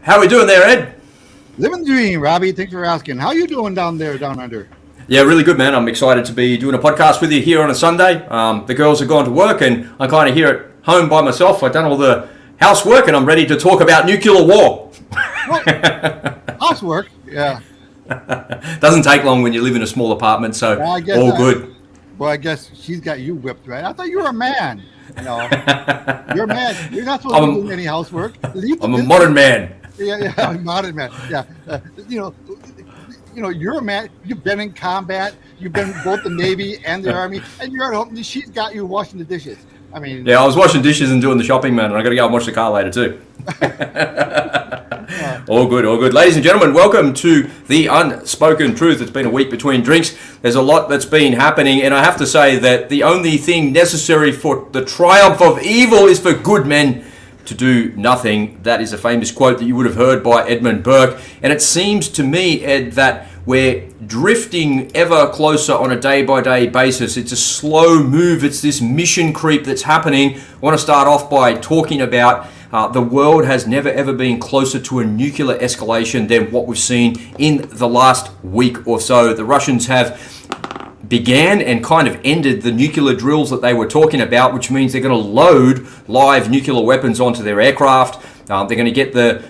How are we doing there, Ed? Living the dream, Robbie. Thanks for asking. How you doing down there, down under? Yeah, really good, man. I'm excited to be doing a podcast with you here on a Sunday. The girls have gone to work and I'm kind of here at home by myself. I've done all the housework and I'm ready to talk about nuclear war. Well, housework, yeah. Doesn't take long when you live in a small apartment, so Well, I guess all good. Well, I guess she's got you whipped, right? I thought you were a man. You know, you're a man. You're not supposed to do any housework. I'm a modern man. Yeah, modern man. Yeah, you know, you're a man. You've been in combat. You've been both the Navy and the Army, and you're at home. She's got you washing the dishes. I mean, yeah, I was washing dishes and doing the shopping, man, and I got to go and wash the car later too. All good, all good. Ladies and gentlemen, welcome to The Unspoken Truth. It's been a week between drinks. There's a lot that's been happening, and I have to say that the only thing necessary for the triumph of evil is for good men to do nothing. That is a famous quote that you would have heard by Edmund Burke, and it seems to me, Ed, that we're drifting ever closer on a day-by-day basis. It's a slow move. It's this mission creep that's happening. I want to start off by talking about the world has never ever been closer to a nuclear escalation than what we've seen in the last week or so. The Russians have began and kind of ended the nuclear drills that they were talking about, which means they're going to load live nuclear weapons onto their aircraft. They're going to get the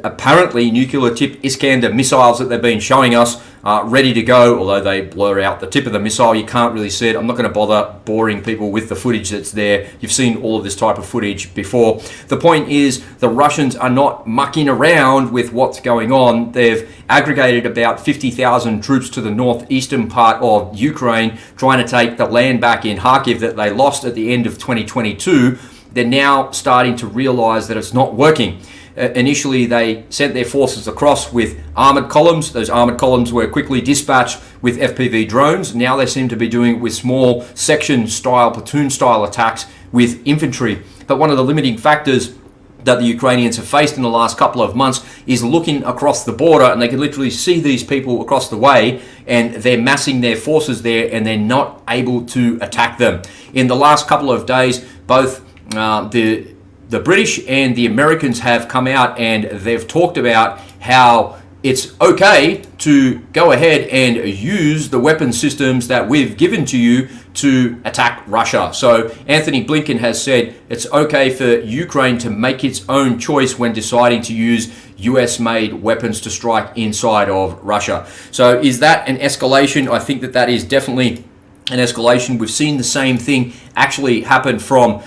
apparently nuclear-tipped Iskander missiles that they've been showing us ready to go, although they blur out the tip of the missile. You can't really see it. I'm not going to bother boring people with the footage that's there. You've seen all of this type of footage before. The point is the Russians are not mucking around with what's going on. They've aggregated about 50,000 troops to the northeastern part of Ukraine, trying to take the land back in Kharkiv that they lost at the end of 2022. They're now starting to realize that it's not working. Initially, they sent their forces across with armored columns. Those armored columns were quickly dispatched with FPV drones. Now they seem to be doing it with small section-style, platoon-style attacks with infantry. But one of the limiting factors that the Ukrainians have faced in the last couple of months is looking across the border, and they can literally see these people across the way, and they're massing their forces there, and they're not able to attack them. In the last couple of days, both the British and the Americans have come out and they've talked about how it's okay to go ahead and use the weapon systems that we've given to you to attack Russia. So Anthony Blinken has said it's okay for Ukraine to make its own choice when deciding to use US-made weapons to strike inside of Russia. So is that an escalation? I think that is definitely an escalation. We've seen the same thing actually happen from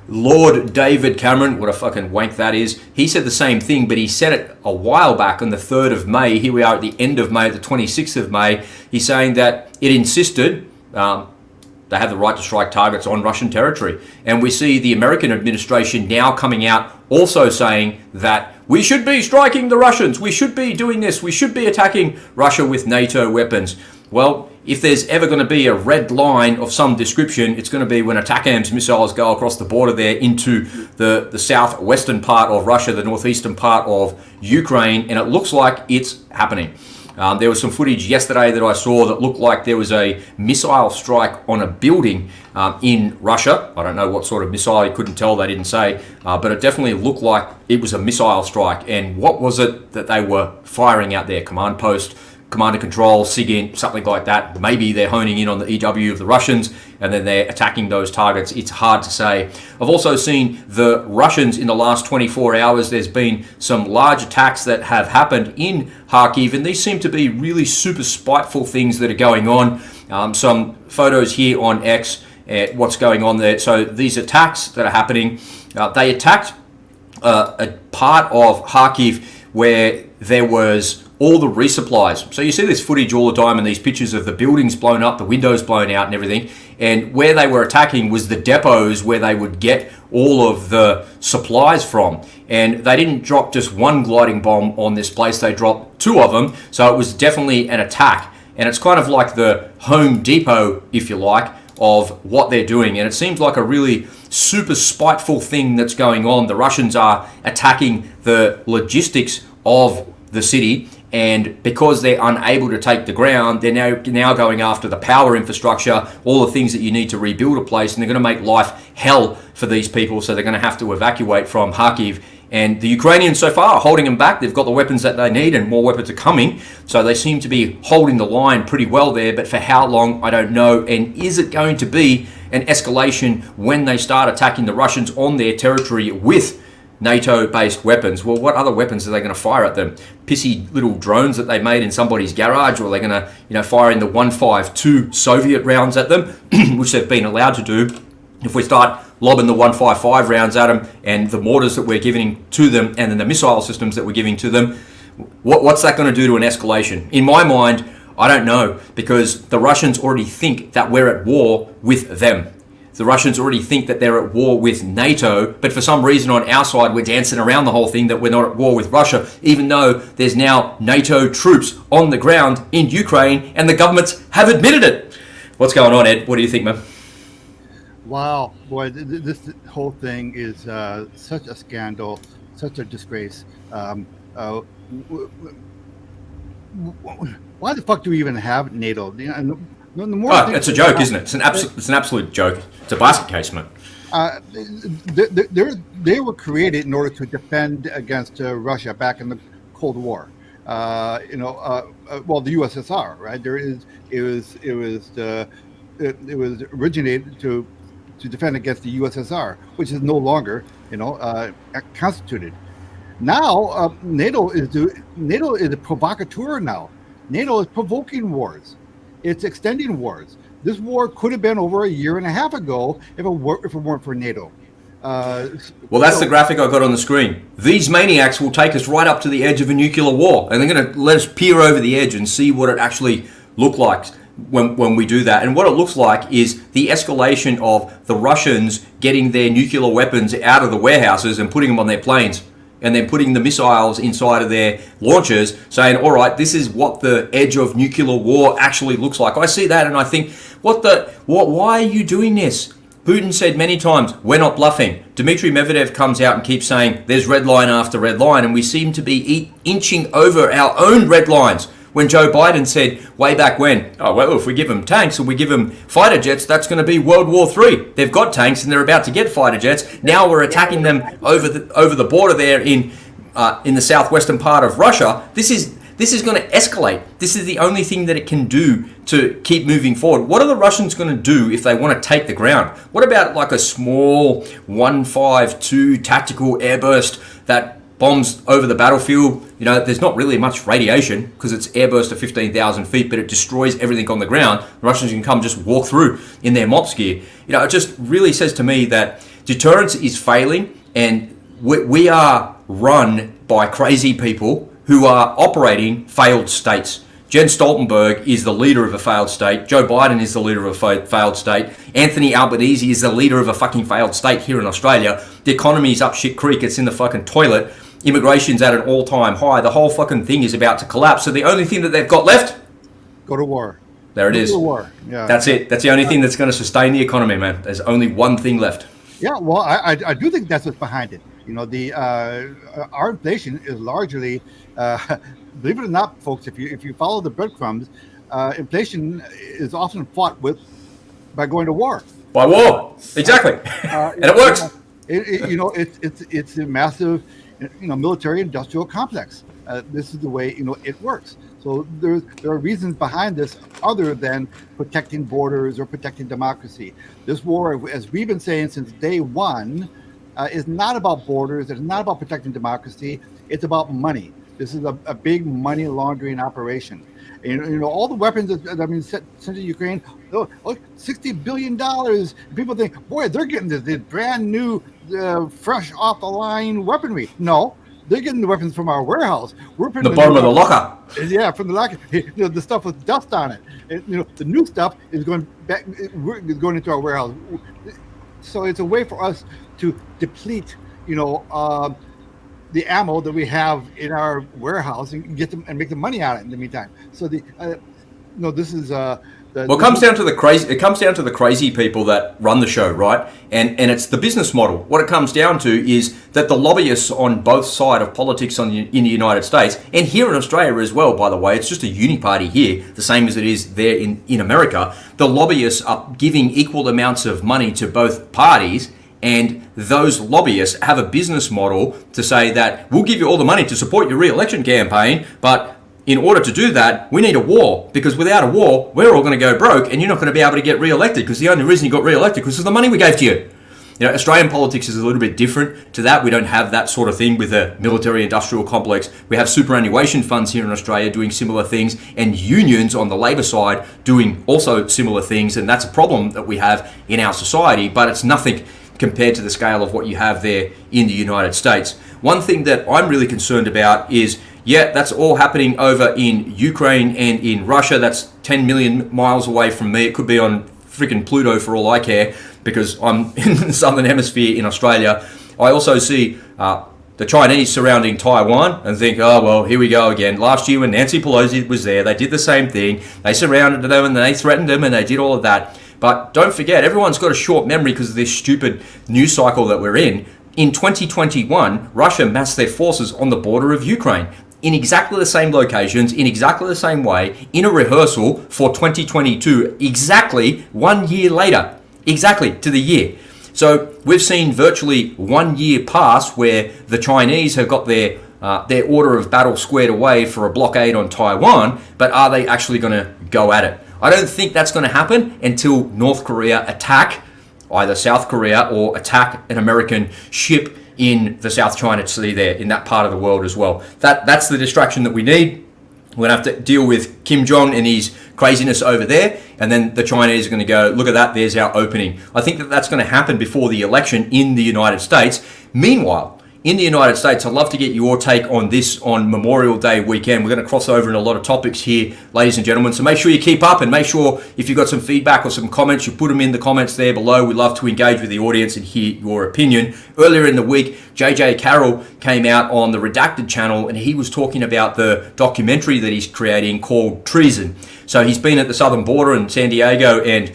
Lord David Cameron. What a fucking wank that is. He said the same thing, but he said it a while back on the 3rd of May. Here we are at the end of May, the 26th of May. He's saying that it insisted they have the right to strike targets on Russian territory. And we see the American administration now coming out also saying that we should be striking the Russians. We should be doing this. We should be attacking Russia with NATO weapons. Well, if there's ever going to be a red line of some description, it's going to be when ATACMS missiles go across the border there into the southwestern part of Russia, the northeastern part of Ukraine, and it looks like it's happening. There was some footage yesterday that I saw that looked like there was a missile strike on a building in Russia. I don't know what sort of missile, you couldn't tell, they didn't say, but it definitely looked like it was a missile strike. And what was it that they were firing out there? Command post, command and control, SIGINT, something like that. Maybe they're honing in on the EW of the Russians and then they're attacking those targets. It's hard to say. I've also seen the Russians in the last 24 hours. There's been some large attacks that have happened in Kharkiv, and these seem to be really super spiteful things that are going on. Some photos here on X, what's going on there. So these attacks that are happening, they attacked a part of Kharkiv where there was all the resupplies. So you see this footage all the time and these pictures of the buildings blown up, the windows blown out and everything. And where they were attacking was the depots where they would get all of the supplies from. And they didn't drop just one gliding bomb on this place, they dropped 2 of them. So it was definitely an attack. And it's kind of like the Home Depot, if you like, of what they're doing. And it seems like a really super spiteful thing that's going on. The Russians are attacking the logistics of the city, and because they're unable to take the ground, they're now going after the power infrastructure, all the things that you need to rebuild a place, and they're going to make life hell for these people. So they're going to have to evacuate from Kharkiv And the Ukrainians so far are holding them back. They've got the weapons that they need and more weapons are coming. So they seem to be holding the line pretty well there. But for how long, I don't know. And is it going to be an escalation when they start attacking the Russians on their territory with NATO-based weapons? Well, what other weapons are they going to fire at them? Pissy little drones that they made in somebody's garage, or are they going to, fire in the 152 Soviet rounds at them, which they've been allowed to do? If we start lobbing the 155 rounds at them and the mortars that we're giving to them and then the missile systems that we're giving to them, what's that going to do to an escalation? In my mind, I don't know, because the Russians already think that we're at war with them. The Russians already think that they're at war with NATO, but for some reason on our side, we're dancing around the whole thing that we're not at war with Russia, even though there's now NATO troops on the ground in Ukraine and the governments have admitted it. What's going on, Ed? What do you think, man? Wow, boy, this whole thing is such a scandal, such a disgrace. Why the fuck do we even have NATO? It's a joke, isn't it? It's an absolute joke. It's a basket case, man. They were created in order to defend against Russia back in the Cold War. Well, the USSR, right? It was originated to defend against the USSR, which is no longer, constituted. Now, NATO is a provocateur now. NATO is provoking wars. It's extending wars. This war could have been over a year and a half ago if it weren't for NATO. Well, that's the graphic I got on the screen. These maniacs will take us right up to the edge of a nuclear war, and they're going to let us peer over the edge and see what it actually looked like when we do that. And what it looks like is the escalation of the Russians getting their nuclear weapons out of the warehouses and putting them on their planes, and then putting the missiles inside of their launchers, saying, all right, this is what the edge of nuclear war actually looks like. I see that and I think, why are you doing this? Putin said many times, we're not bluffing. Dmitry Medvedev comes out and keeps saying there's red line after red line, and we seem to be inching over our own red lines. When Joe Biden said way back when, oh, well, if we give them tanks or we give them fighter jets, that's going to be World War III. They've got tanks and they're about to get fighter jets. Now we're attacking them over the border there in the southwestern part of Russia. This is going to escalate. This is the only thing that it can do to keep moving forward. What are the Russians going to do if they want to take the ground? What about like a small 152 tactical airburst that bombs over the battlefield? There's not really much radiation because it's airburst to 15,000 feet, but it destroys everything on the ground. The Russians can come just walk through in their mops gear. It just really says to me that deterrence is failing, and we are run by crazy people who are operating failed states. Jens Stoltenberg is the leader of a failed state. Joe Biden is the leader of a failed state. Anthony Albanese is the leader of a fucking failed state here in Australia. The economy's up shit creek. It's in the fucking toilet. Immigration's at an all-time high. The whole fucking thing is about to collapse. So the only thing that they've got left? Go to war. There it is. Go to war. Yeah. That's it. That's the only thing that's going to sustain the economy, man. There's only one thing left. Yeah, well, I do think that's what's behind it. Our inflation is largely, believe it or not, folks, if you follow the breadcrumbs, inflation is often fought with by going to war. By war, exactly, and it works. It's a massive, military-industrial complex. This is the way it works. So there are reasons behind this other than protecting borders or protecting democracy. This war, as we've been saying since day one, is not about borders. It's not about protecting democracy. It's about money. This is a big money laundering operation. And, all the weapons that have been sent to Ukraine, $60 billion. People think, boy, they're getting this brand new, fresh off the line weaponry. No. They're getting the weapons from our warehouse. We're putting the bottom of the locker. Yeah, from the locker. The stuff with dust on it. The new stuff is going back. Is going into our warehouse. So it's a way for us to deplete, the ammo that we have in our warehouse and get them and make the money out of it in the meantime. So this is. It comes down to the crazy people that run the show, right? And it's the business model. What it comes down to is that the lobbyists on both sides of politics in the United States, and here in Australia as well, by the way, it's just a uni-party here, the same as it is there in America. The lobbyists are giving equal amounts of money to both parties, And those lobbyists have a business model to say that we'll give you all the money to support your re-election campaign, but in order to do that, we need a war, because without a war, we're all going to go broke and you're not going to be able to get re-elected, because the only reason you got re-elected because of the money we gave to you. You know, Australian politics is a little bit different to that. We don't have that sort of thing with a military-industrial complex. We have superannuation funds here in Australia doing similar things, and unions on the Labor side doing also similar things, and that's a problem that we have in our society, but it's nothing compared to the scale of what you have there in the United States. One thing that I'm really concerned about is, yeah, that's all happening over in Ukraine and in Russia. That's 10 million miles away from me. It could be on freaking Pluto for all I care, because I'm in the southern hemisphere in Australia. I also see the Chinese surrounding Taiwan and think, oh, well, here we go again. Last year when Nancy Pelosi was there, they did the same thing. They surrounded them and they threatened them and they did all of that. But don't forget, everyone's got a short memory because of this stupid news cycle that we're in. In 2021, Russia massed their forces on the border of Ukraine in exactly the same locations, in exactly the same way, in a rehearsal for 2022, exactly 1 year later, exactly to the year. So we've seen virtually 1 year pass where the Chinese have got their order of battle squared away for a blockade on Taiwan, but are they actually going to go at it? I don't think that's going to happen until North Korea attack either South Korea or attack an American ship in the South China Sea there, in that part of the world as well. That's the distraction that we need. We're going to have to deal with Kim Jong and his craziness over there, and then the Chinese are going to go, look at that, there's our opening. I think that that's going to happen before the election in the United States. Meanwhile, in the United States, I'd love to get your take on this on Memorial Day weekend. We're going to cross over in a lot of topics here, ladies and gentlemen. So make sure you keep up, and make sure if you've got some feedback or some comments, you put them in the comments there below. We love to engage with the audience and hear your opinion. Earlier in the week, JJ Carroll came out on the Redacted channel, and he was talking about the documentary that he's creating called Treason. So he's been at the southern border in San Diego and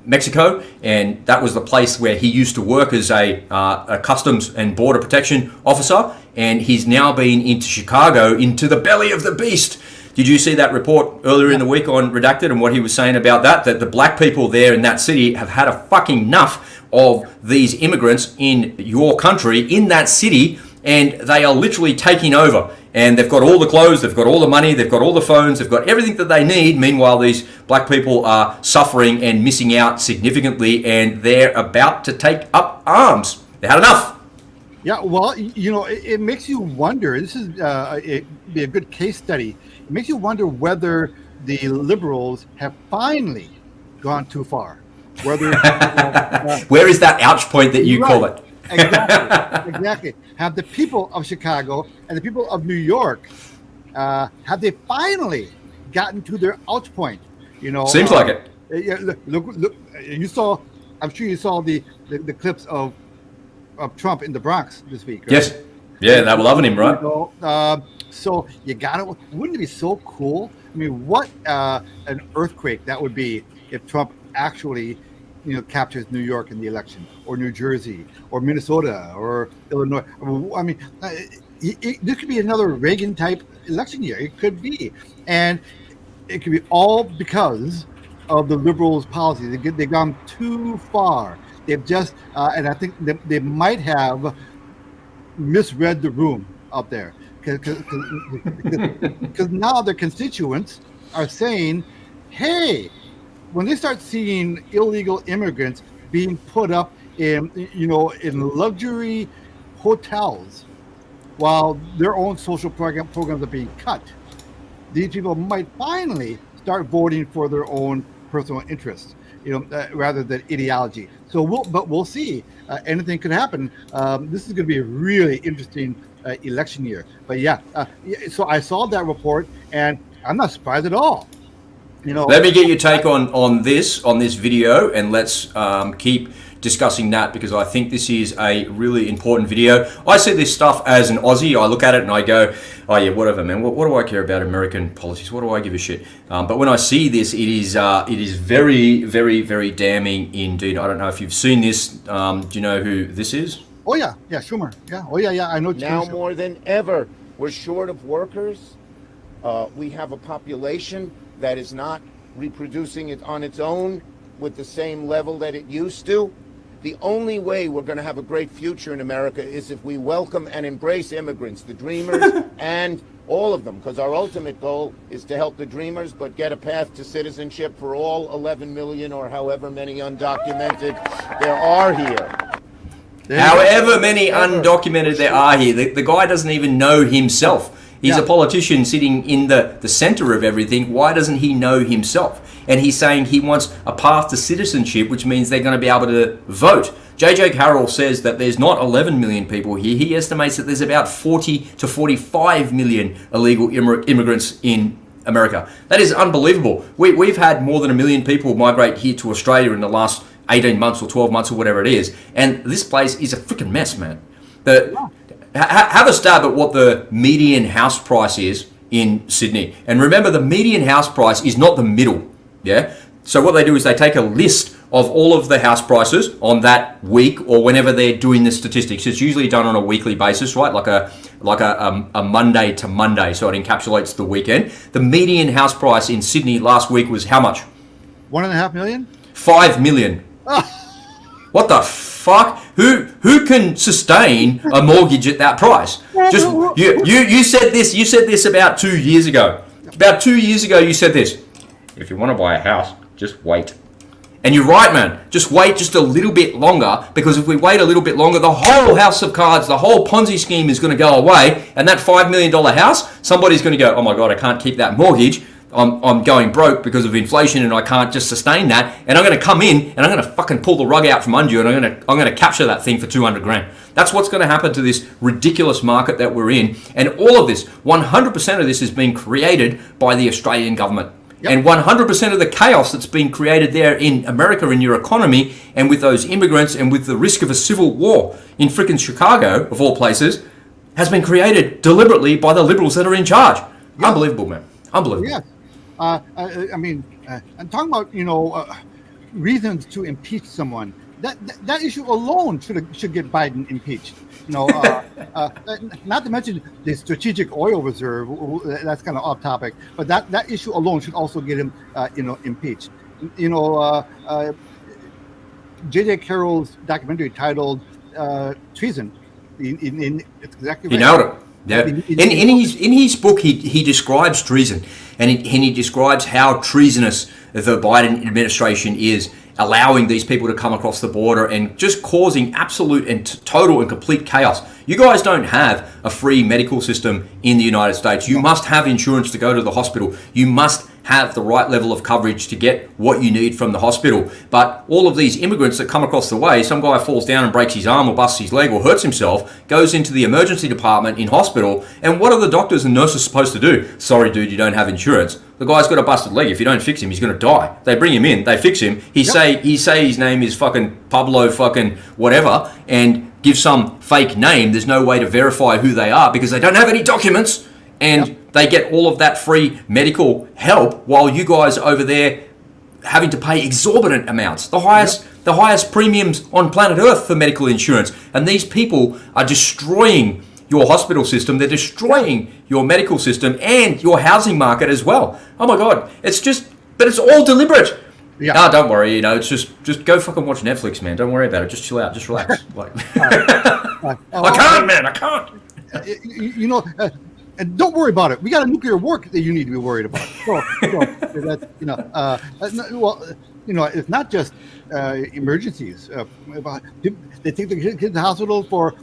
Mexico, and that was the place where he used to work as a customs and border protection officer, and he's now been into Chicago, into the belly of the beast. Did you see that report earlier in the week on Redacted and what he was saying about that the black people there in that city have had a fucking enough of these immigrants in your country, in that city, and they are literally taking over. And they've got all the clothes, they've got all the money, they've got all the phones, they've got everything that they need. Meanwhile, these black people are suffering and missing out significantly, and they're about to take up arms. They had enough. Yeah, well, you know, it makes you wonder. This is be a good case study. It makes you wonder whether the liberals have finally gone too far. Whether where is that ouch point that you call it? Exactly. Have the people of Chicago and the people of New York, have they finally gotten to their ouch point? You know, seems like it. Yeah, look. You saw. I'm sure you saw the clips of Trump in the Bronx this week. Right? Yes. Yeah, they were loving him, right? You know, so you gotta. Wouldn't it be so cool? I mean, what an earthquake that would be if Trump actually, captures New York in the election, or New Jersey, or Minnesota, or Illinois. I mean, this could be another Reagan-type election year. It could be, and it could be all because of the liberals' policies. They've gone too far. They've just, and I think they might have misread the room up there, because now their constituents are saying, hey, when they start seeing illegal immigrants being put up in luxury hotels while their own social programs are being cut, these people might finally start voting for their own personal interests, rather than ideology. So we'll see. Anything could happen. This is going to be a really interesting election year. But so I saw that report, and I'm not surprised at all. Let me get your take on this video, and let's keep discussing that, because I think this is a really important video. I see this stuff as an Aussie. I look at it and I go, oh yeah, whatever, man. What do I care about American policies? What do I give a shit? But when I see this, it is very, very, very damning indeed. I don't know if you've seen this. Do you know who this is? Oh yeah, Schumer. Yeah. Oh yeah. I know. Now more than ever, we're short of workers. We have a population that is not reproducing it on its own with the same level that it used to. The only way we're going to have a great future in America is if we welcome and embrace immigrants, the dreamers, and all of them, because our ultimate goal is to help the dreamers, but get a path to citizenship for all 11 million or however many undocumented there are here. However many undocumented there are here, the guy doesn't even know himself. He's a politician sitting in the center of everything. Why doesn't he know himself? And he's saying he wants a path to citizenship, which means they're going to be able to vote. JJ Carroll says that there's not 11 million people here. He estimates that there's about 40 to 45 million illegal immigrants in America. That is unbelievable. We've had more than 1 million people migrate here to Australia in the last 18 months or 12 months or whatever it is. And this place is a freaking mess, man. Have a stab at what the median house price is in Sydney. And remember, the median house price is not the middle. Yeah. So what they do is they take a list of all of the house prices on that week or whenever they're doing the statistics. It's usually done on a weekly basis, right? Like a Monday to Monday. So it encapsulates the weekend. The median house price in Sydney last week was how much? 1.5 million? 5 million. What the fuck? Who can sustain a mortgage at that price? Just you said this. You said this about 2 years ago. About 2 years ago, you said this. If you want to buy a house, just wait. And you're right, man. Just wait just a little bit longer, because if we wait a little bit longer, the whole house of cards, the whole Ponzi scheme is going to go away. And that $5 million house, somebody's going to go, oh my God, I can't keep that mortgage. I'm going broke because of inflation and I can't just sustain that. And I'm going to come in and I'm going to fucking pull the rug out from under you and I'm going to capture that thing for 200 grand. That's what's going to happen to this ridiculous market that we're in. And all of this, 100% of this has been created by the Australian government. Yep. And 100% of the chaos that's been created there in America, in your economy, and with those immigrants and with the risk of a civil war in frickin' Chicago, of all places, has been created deliberately by the liberals that are in charge. Yep. Unbelievable, man. Unbelievable. Yeah. I mean, I'm talking about, reasons to impeach someone. That issue alone should get Biden impeached. Not to mention the strategic oil reserve. That's kind of off topic, but that issue alone should also get him, impeached. J.J. Carroll's documentary titled "Treason." It's exactly right. He nailed it. Yeah. In his book, he describes treason, and he describes how treasonous the Biden administration is, allowing these people to come across the border and just causing absolute and total and complete chaos. You guys don't have a free medical system in the United States. You must have insurance to go to the hospital. You must have the right level of coverage to get what you need from the hospital. But all of these immigrants that come across the way, some guy falls down and breaks his arm or busts his leg or hurts himself, goes into the emergency department in hospital, and what are the doctors and nurses supposed to do? Sorry, dude, you don't have insurance. The guy's got a busted leg. If you don't fix him, he's going to die. They bring him in, they fix him. He say his name is fucking Pablo fucking whatever, and give some fake name. There's no way to verify who they are because they don't have any documents, and they get all of that free medical help while you guys are over there having to pay exorbitant amounts, the highest premiums on planet Earth for medical insurance. And these people are destroying your hospital system. They're destroying your medical system and your housing market as well. Oh my God, but it's all deliberate. Yeah. No, don't worry. It's just go fucking watch Netflix, man. Don't worry about it. Just chill out. Just relax. I can't, man. I can't. And don't worry about it. We got a nuclear war that you need to be worried about. It's not just emergencies. They take the kids to the hospital for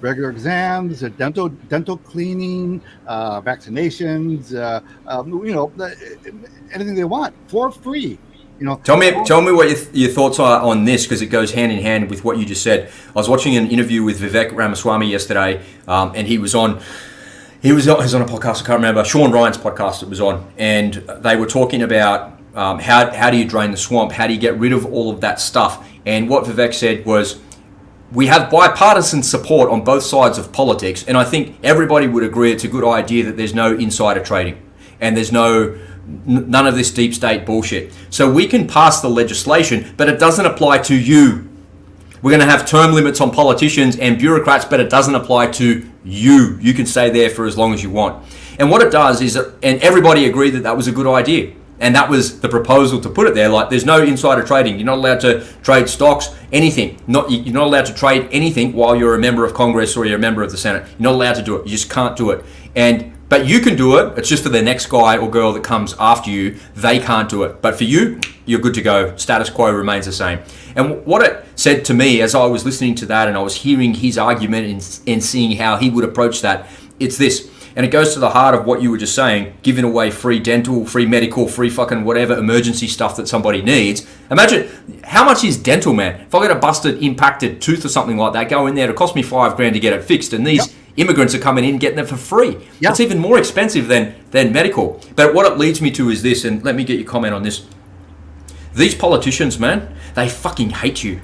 regular exams, dental cleaning, vaccinations, anything they want for free. Tell me what your thoughts are on this, because it goes hand in hand with what you just said. I was watching an interview with Vivek Ramaswamy yesterday, and he was on a podcast, I can't remember, Sean Ryan's podcast it was on, and they were talking about how do you drain the swamp, how do you get rid of all of that stuff. And what Vivek said was, we have bipartisan support on both sides of politics, and I think everybody would agree it's a good idea that there's no insider trading and there's none of this deep state bullshit. So we can pass the legislation, but it doesn't apply to you. We're going to have term limits on politicians and bureaucrats, but it doesn't apply to you. You can stay there for as long as you want. And what it does is, and everybody agreed that was a good idea. And that was the proposal to put it there. Like, there's no insider trading. You're not allowed to trade stocks, anything. You're not allowed to trade anything while you're a member of Congress or you're a member of the Senate. You're not allowed to do it. You just can't do it. But you can do it. It's just for the next guy or girl that comes after you. They can't do it. But for you, you're good to go. Status quo remains the same. And what it said to me as I was listening to that and I was hearing his argument and seeing how he would approach that, it's this. And it goes to the heart of what you were just saying, giving away free dental, free medical, free fucking whatever emergency stuff that somebody needs. Imagine, how much is dental, man? If I get a busted, impacted tooth or something like that, go in there, it'll cost me $5,000 to get it fixed. And these immigrants are coming in getting it for free. It's even more expensive than medical. But what it leads me to is this, and let me get your comment on this. These politicians, man, they fucking hate you.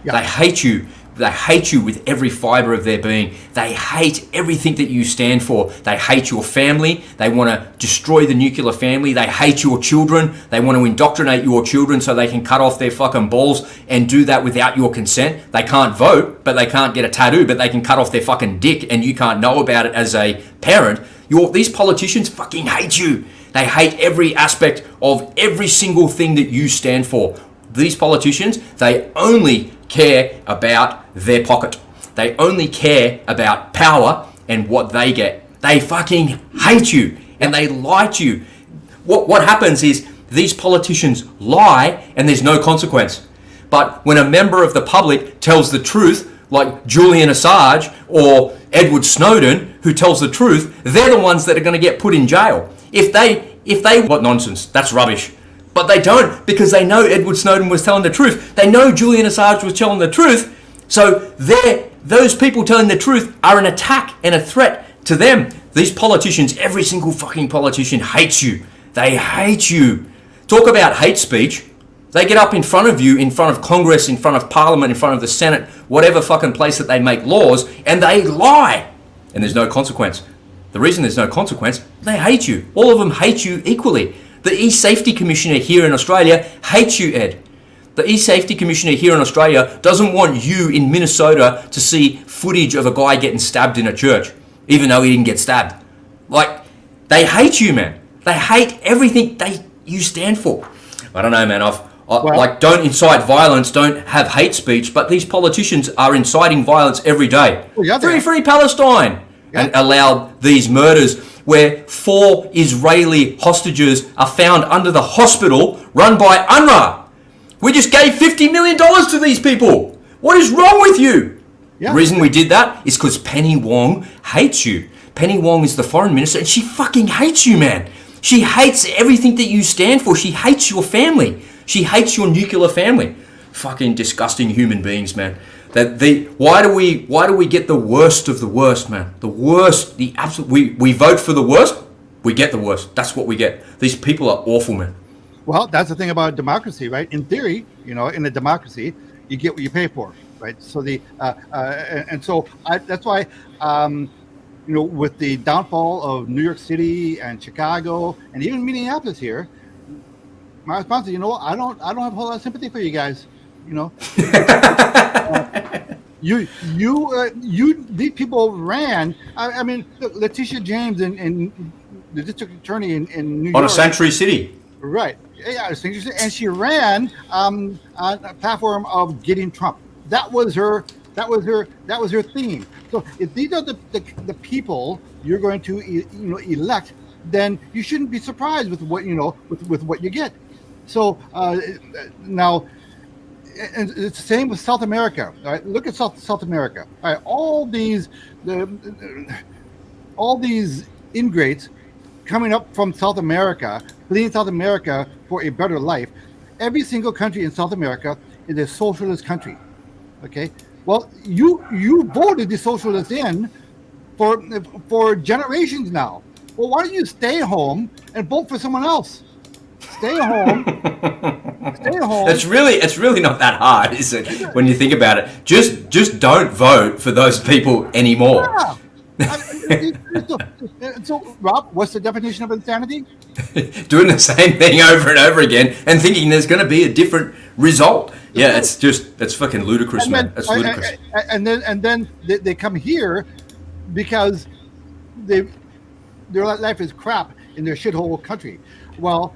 They hate you. They hate you with every fiber of their being. They hate everything that you stand for. They hate your family. They want to destroy the nuclear family. They hate your children. They want to indoctrinate your children so they can cut off their fucking balls and do that without your consent. They can't vote, but they can't get a tattoo, but they can cut off their fucking dick and you can't know about it as a parent. These politicians fucking hate you. They hate every aspect of every single thing that you stand for. These politicians, they only care about their pocket. They only care about power and what they get. They fucking hate you and they lie to you. What happens is these politicians lie and there's no consequence. But when a member of the public tells the truth, like Julian Assange or Edward Snowden, who tells the truth, they're the ones that are going to get put in jail. If they, what nonsense, that's rubbish. But they don't, because they know Edward Snowden was telling the truth. They know Julian Assange was telling the truth. So those people telling the truth are an attack and a threat to them. These politicians, every single fucking politician hates you. They hate you. Talk about hate speech. They get up in front of you, in front of Congress, in front of Parliament, in front of the Senate, whatever fucking place that they make laws, and they lie. And there's no consequence. The reason there's no consequence, they hate you. All of them hate you equally. The E-Safety Commissioner here in Australia hates you, Ed. The E-Safety Commissioner here in Australia doesn't want you in Minnesota to see footage of a guy getting stabbed in a church, even though he didn't get stabbed. Like, they hate you, man. They hate everything you stand for. I don't know, man. Like, don't incite violence, don't have hate speech, but these politicians are inciting violence every day. Free Palestine! And allow these murders where 4 Israeli hostages are found under the hospital run by UNRWA. We just gave $50 million to these people. What is wrong with you? The reason we did that is because Penny Wong hates you. Penny Wong is the foreign minister and she fucking hates you, man. She hates everything that you stand for. She hates your family. She hates your nuclear family. Fucking disgusting human beings, man. Why do we get the worst of the worst, man? The worst, the absolute. We vote for the worst, we get the worst. That's what we get. These people are awful, man. Well, that's the thing about democracy, right? In theory, in a democracy, you get what you pay for, right? So that's why, with the downfall of New York City and Chicago and even Minneapolis here, my response is, I don't have a whole lot of sympathy for you guys. These people ran. I mean, look, Letitia James and the district attorney in New York on a sanctuary city, right? Yeah, and she ran on a platform of getting Trump. That was her theme. So if these are the people you're going to elect, then you shouldn't be surprised with what with what you get. So now. And it's the same with South America. All right, look at South America. All right, all these ingrates coming up from South America, fleeing South America for a better life. Every single country in South America is a socialist country. Okay, well, you voted the socialists in for generations now. Well, why don't you stay home and vote for someone else? Stay home. Stay home. It's really not that hard, is it? When you think about it, just don't vote for those people anymore. Yeah. So, Rob, what's the definition of insanity? Doing the same thing over and over again and thinking there's going to be a different result. Yeah, it's fucking ludicrous, man. It's ludicrous. And then they come here because their life is crap. in their shithole country. Well,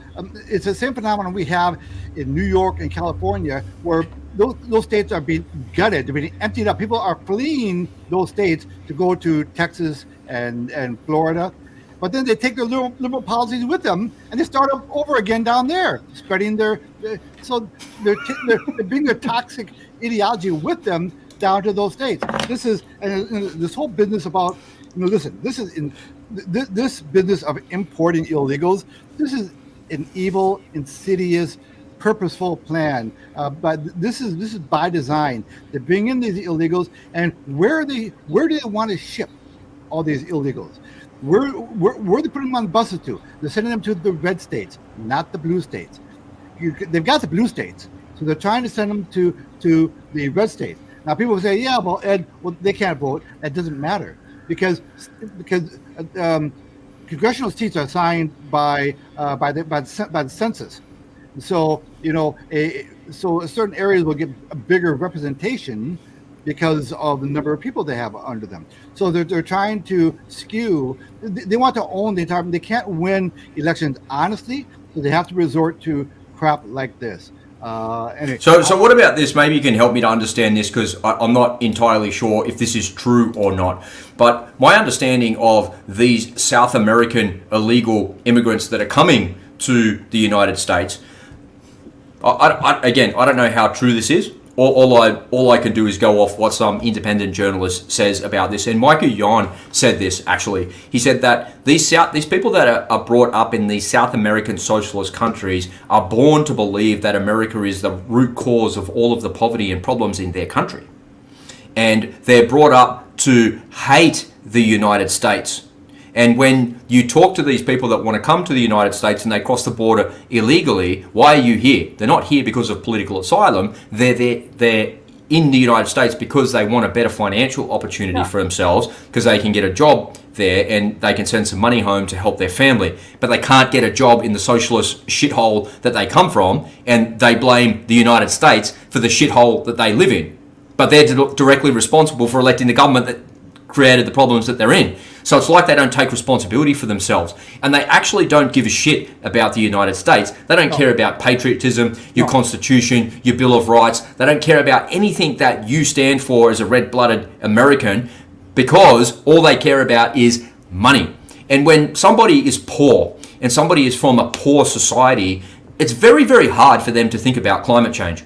it's the same phenomenon we have in New York and California, where those states are being gutted, they're being emptied up. People are fleeing those states to go to Texas and Florida. But then they take their liberal policies with them, and they start over again down there, spreading so they're bringing their toxic ideology with them down to those states. This is this whole business about, listen, this business of importing illegals. This is an evil, insidious, purposeful plan. But this is by design. They bring in these illegals, and where do they want to ship all these illegals? Where they putting them on buses to? They're sending them to the red states, not the blue states. They've got the blue states, so they're trying to send them to the red states. Now people will say, yeah, well, Ed, they can't vote. That doesn't matter because congressional seats are assigned by the census. So so certain areas will get a bigger representation because of the number of people they have under them. So they're trying to skew. They want to own the entire. They can't win elections honestly, so they have to resort to crap like this. So what about this? Maybe you can help me to understand this, because I'm not entirely sure if this is true or not. But my understanding of these South American illegal immigrants that are coming to the United States, I don't know how true this is. All I can do is go off what some independent journalist says about this. And Michael Yon said this, actually. He said that these people that are brought up in these South American socialist countries are born to believe that America is the root cause of all of the poverty and problems in their country. And they're brought up to hate the United States. And when you talk to these people that want to come to the United States and they cross the border illegally, why are you here? They're not here because of political asylum. They're in the United States because they want a better financial opportunity for themselves, because they can get a job there and they can send some money home to help their family. But they can't get a job in the socialist shithole that they come from, and they blame the United States for the shithole that they live in. But they're directly responsible for electing the government that created the problems that they're in. So it's like they don't take responsibility for themselves. And they actually don't give a shit about the United States. They don't care about patriotism, your Constitution, your Bill of Rights. They don't care about anything that you stand for as a red-blooded American, because all they care about is money. And when somebody is poor and somebody is from a poor society, it's very, very hard for them to think about climate change.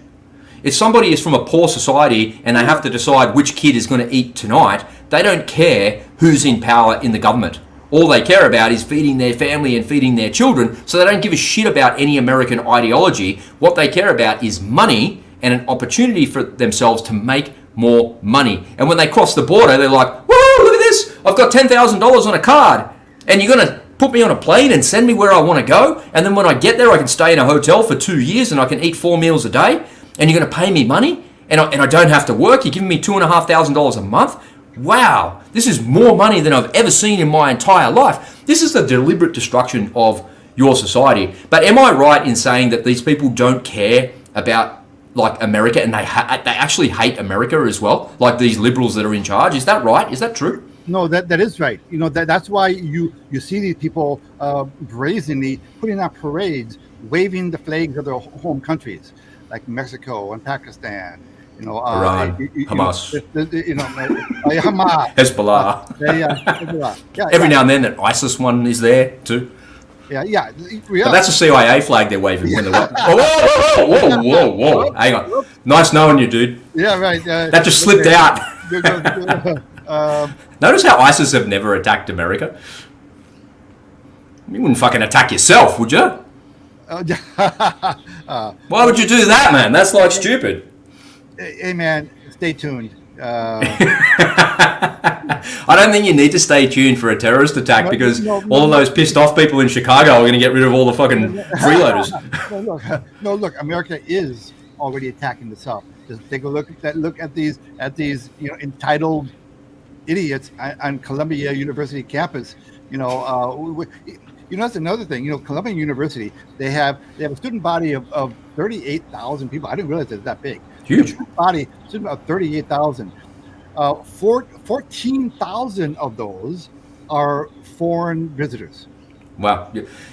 If somebody is from a poor society and they have to decide which kid is going to eat tonight, they don't care who's in power in the government. All they care about is feeding their family and feeding their children, so they don't give a shit about any American ideology. What they care about is money and an opportunity for themselves to make more money. And when they cross the border, they're like, whoa, look at this, I've got $10,000 on a card, and you're going to put me on a plane and send me where I want to go, and then when I get there I can stay in a hotel for 2 years and I can eat 4 meals a day, and you're going to pay me money, and I don't have to work, you're giving me $2,500 a month? Wow, this is more money than I've ever seen in my entire life. This is the deliberate destruction of your society. But am I right in saying that these people don't care about like America, and they actually hate America as well, like these liberals that are in charge? Is that right? Is that true? No, that is right. That's why you see these people brazenly putting on parades, waving the flags of their home countries, like Mexico and Pakistan. Iran, Hamas, Hamas, Hezbollah. Every now and then, that ISIS one is there too. Yeah. But that's a CIA flag they're waving when they're. Whoa! Hang on. Nice knowing you, dude. Yeah, right. That just slipped out. Notice how ISIS have never attacked America. You wouldn't fucking attack yourself, would you? Why would you do that, man? That's like stupid. Hey, man, stay tuned. I don't think you need to stay tuned for a terrorist attack, because all of those pissed off people in Chicago are going to get rid of all the fucking freeloaders. Look, America is already attacking the South. Just take a look at these entitled idiots on Columbia University campus. That's another thing. Columbia University, they have a student body of 38,000 people. I didn't realize it's that big. Huge. Student of 38,000. 14,000 of those are foreign visitors. Wow.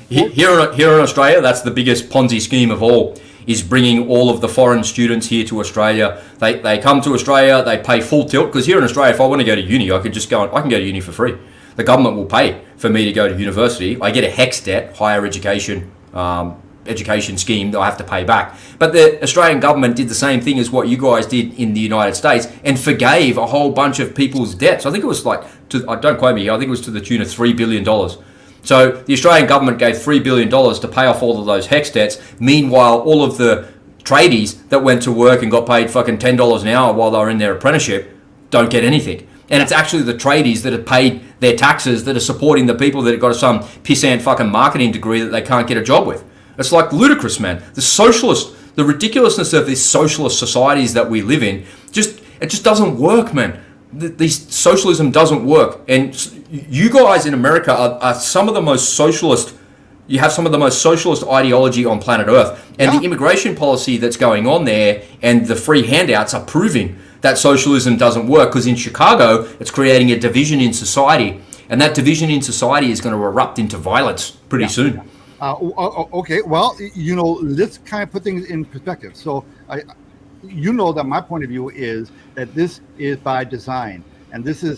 Here in Australia, that's the biggest Ponzi scheme of all, is bringing all of the foreign students here to Australia. They come to Australia, they pay full tilt, because here in Australia, if I want to go to uni, I can go to uni for free. The government will pay for me to go to university. I get a HECS debt, higher education scheme that I have to pay back. But the Australian government did the same thing as what you guys did in the United States and forgave a whole bunch of people's debts. I think it was don't quote me, I think it was to the tune of $3 billion. So the Australian government gave $3 billion to pay off all of those HECS debts. Meanwhile, all of the tradies that went to work and got paid fucking $10 an hour while they were in their apprenticeship don't get anything. And it's actually the tradies that have paid their taxes that are supporting the people that have got some pissant fucking marketing degree that they can't get a job with. It's like ludicrous, man. The ridiculousness of these socialist societies that we live in, it just doesn't work, man. These socialism doesn't work. And you guys in America are some of the most socialist. You have some of the most socialist ideology on planet Earth. And the immigration policy that's going on there and the free handouts are proving that socialism doesn't work, because in Chicago, it's creating a division in society. And that division in society is going to erupt into violence pretty soon. Okay, well, let's kind of put things in perspective. So, that my point of view is that this is by design, and these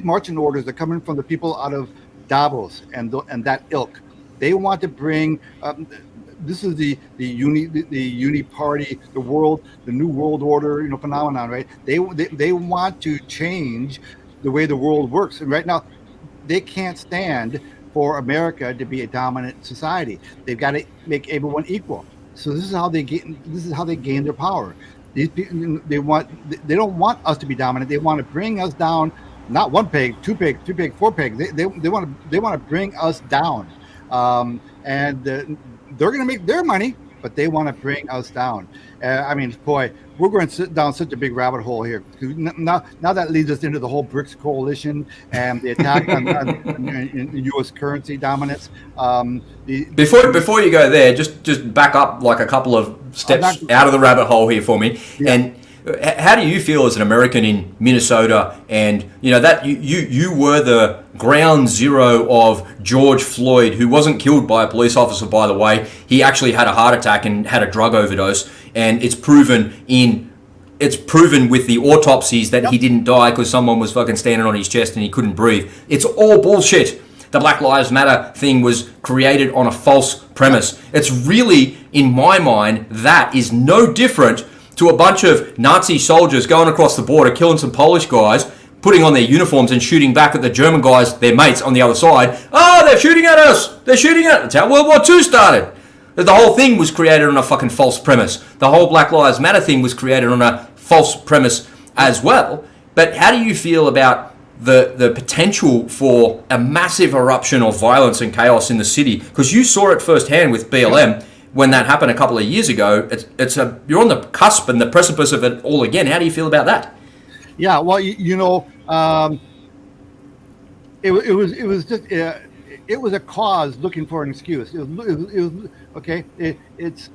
marching orders are coming from the people out of Davos and that ilk. They want to bring. This is the uni party, the new world order, phenomenon, right? They want to change the way the world works, and right now, they can't stand for America to be a dominant society. They've got to make everyone equal. So this is how they gain their power. These people, they don't want us to be dominant. They want to bring us down, not one peg, two peg, three peg, four peg. They want to bring us down, and they're going to make their money, but they want to bring us down. Boy, we're going to sit down such a big rabbit hole here. Now that leads us into the whole BRICS coalition and the attack on U.S. currency dominance. Before you go there, just back up like a couple of steps out of the rabbit hole here for me. Yeah. And how do you feel as an American in Minnesota? And that you were the ground zero of George Floyd, who wasn't killed by a police officer, by the way. He actually had a heart attack and had a drug overdose, and it's proven with the autopsies that he didn't die because someone was fucking standing on his chest and he couldn't breathe. It's all bullshit. The Black Lives Matter thing was created on a false premise. It's really, in my mind, that is no different to a bunch of Nazi soldiers going across the border, killing some Polish guys, putting on their uniforms and shooting back at the German guys, their mates on the other side. Oh, they're shooting at us. They're shooting at us. That's how World War II started. The whole thing was created on a fucking false premise. The whole Black Lives Matter thing was created on a false premise as well. But how do you feel about the potential for a massive eruption of violence and chaos in the city? Because you saw it firsthand with BLM. When that happened a couple of years ago, you're on the cusp and the precipice of it all again. How do you feel about that? Yeah, well, it was a cause looking for an excuse. It was okay. If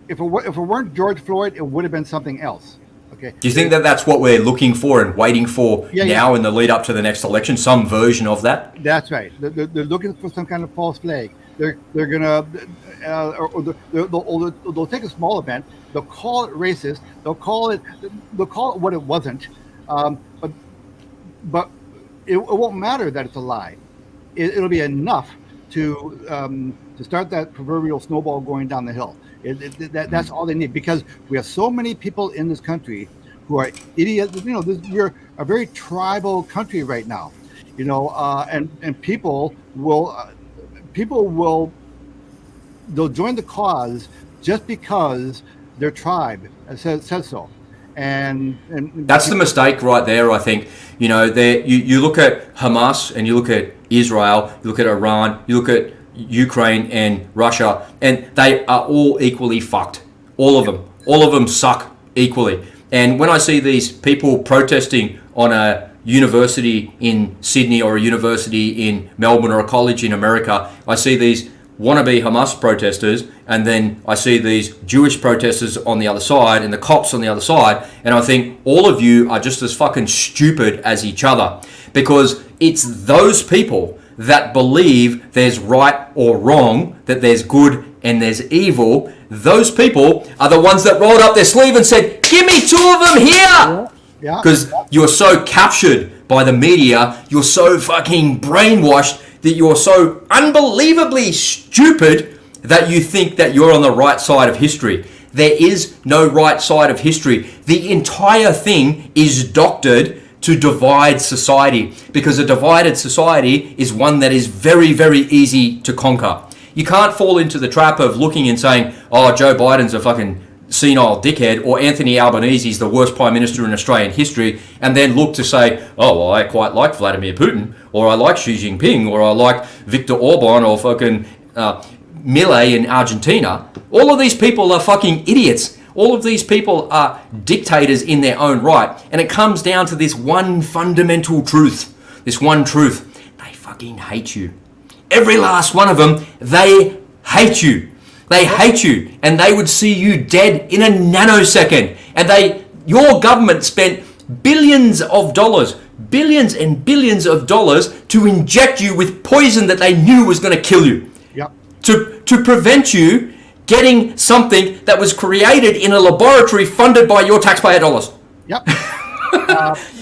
it weren't George Floyd, it would have been something else. Okay. Do you think that's what we're looking for and waiting for now in the lead up to the next election? Some version of that. That's right. They're looking for some kind of false flag. They're gonna they'll take a small event. They'll call it racist. They'll call it what it wasn't. But it won't matter that it's a lie. It'll be enough to start that proverbial snowball going down the hill. That's all they need, because we have so many people in this country who are idiots. We're a very tribal country right now. And people will they'll join the cause just because their tribe says so. And that's the mistake right there, I think. You look at Hamas and you look at Israel, you look at Iran, you look at Ukraine and Russia, and they are all equally fucked. All of them suck equally. And when I see these people protesting on a university in Sydney or a university in Melbourne or a college in America, I see these wannabe Hamas protesters, and then I see these Jewish protesters on the other side and the cops on the other side, and I think all of you are just as fucking stupid as each other. because it's those people that believe there's right or wrong, that there's good and there's evil. Those people are the ones that rolled up their sleeve and said, give me 2 of them here. Yeah. Because you're so captured by the media, you're so fucking brainwashed, that you're so unbelievably stupid that you think that you're on the right side of history. There is no right side of history. The entire thing is doctored to divide society, because a divided society is one that is very, very easy to conquer. You can't fall into the trap of looking and saying, oh, Joe Biden's a fucking senile dickhead, or Anthony Albanese's the worst prime minister in Australian history, and then look to say, oh, well, I quite like Vladimir Putin, or I like Xi Jinping, or I like Viktor Orban, or fucking Milei in Argentina. All of these people are fucking idiots. All of these people are dictators in their own right. And it comes down to this one fundamental truth. This one truth. They fucking hate you. Every last one of them, they hate you. They hate you. And they would see you dead in a nanosecond. And your government spent billions of dollars, billions and billions of dollars to inject you with poison that they knew was going to kill you. Yep. To prevent you getting something that was created in a laboratory funded by your taxpayer dollars. Yep.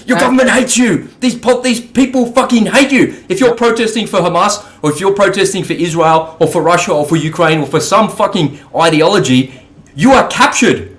Your government hates you. These people fucking hate you. If you're protesting for Hamas, or if you're protesting for Israel, or for Russia, or for Ukraine, or for some fucking ideology, you are captured.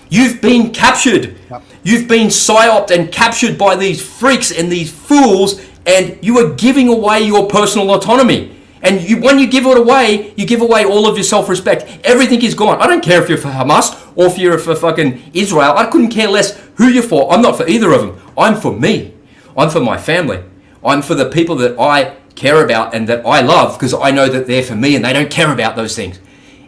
You've been captured. Yep. You've been psyoped and captured by these freaks and these fools, and you are giving away your personal autonomy. And when you give it away, you give away all of your self-respect. Everything is gone. I don't care if you're for Hamas or if you're for fucking Israel. I couldn't care less who you're for. I'm not for either of them. I'm for me. I'm for my family. I'm for the people that I care about and that I love, because I know that they're for me and they don't care about those things.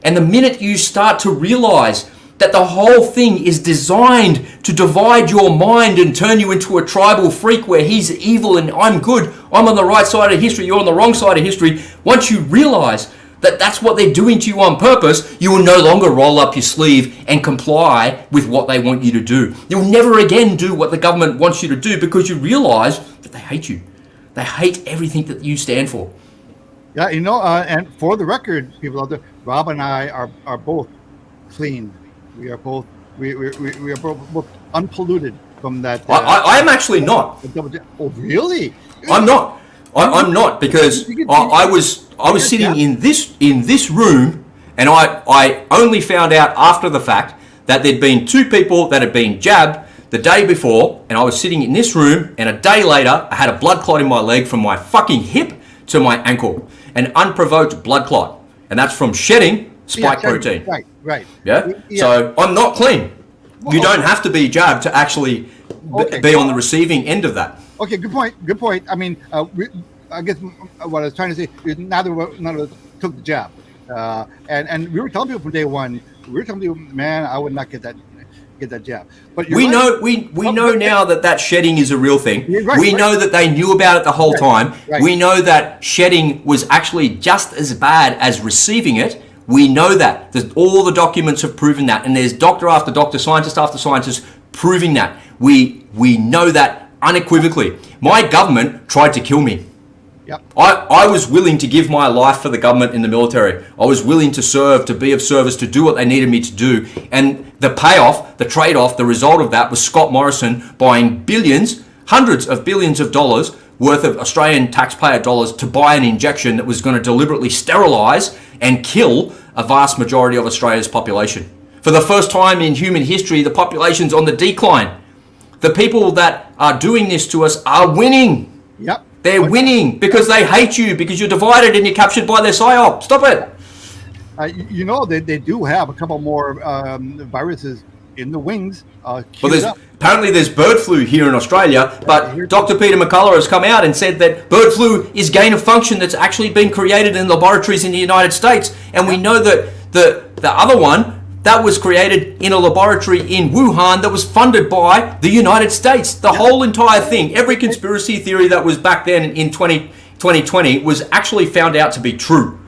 And the minute you start to realize that the whole thing is designed to divide your mind and turn you into a tribal freak where he's evil and I'm good, I'm on the right side of history, you're on the wrong side of history. Once you realize that that's what they're doing to you on purpose, you will no longer roll up your sleeve and comply with what they want you to do. You'll never again do what the government wants you to do, because you realize that they hate you. They hate everything that you stand for. Yeah, and for the record, people out there, Rob and I are both clean. We are both both unpolluted from that. I am actually not. Oh, really? I'm not. I'm not, because I was sitting in this room, and I only found out after the fact that there'd been 2 people that had been jabbed the day before, and I was sitting in this room, and a day later I had a blood clot in my leg from my fucking hip to my ankle, an unprovoked blood clot, and that's from shedding spike protein. Right. Yeah? So I'm not clean. You don't have to be jabbed to actually be on the receiving end of that. Okay, good point. I mean, I guess what I was trying to say is none of us took the jab, and we were telling people from day one. We were telling people, man, I would not get that jab. But we know now that shedding is a real thing. We know that they knew about it the whole time. Right. We know that shedding was actually just as bad as receiving it. We know that. All the documents have proven that, and there's doctor after doctor, scientist after scientist proving that. We know that unequivocally. My government tried to kill me. Yep. I was willing to give my life for the government in the military. I was willing to serve, to be of service, to do what they needed me to do. And the payoff, the trade-off, the result of that was Scott Morrison buying billions, hundreds of billions of dollars worth of Australian taxpayer dollars to buy an injection that was going to deliberately sterilise and kill a vast majority of Australia's population. For the first time in human history, the population's on the decline. The people that are doing this to us are winning. Yep. They're winning because they hate you, because you're divided and you're captured by their psyop. Stop it. They do have a couple more viruses in the wings. Apparently there's bird flu here in Australia, but Dr. Peter McCullough has come out and said that bird flu is gain of function that's actually been created in laboratories in the United States. And we know that the other one, that was created in a laboratory in Wuhan that was funded by the United States. The whole entire thing, every conspiracy theory that was back then in 2020 was actually found out to be true.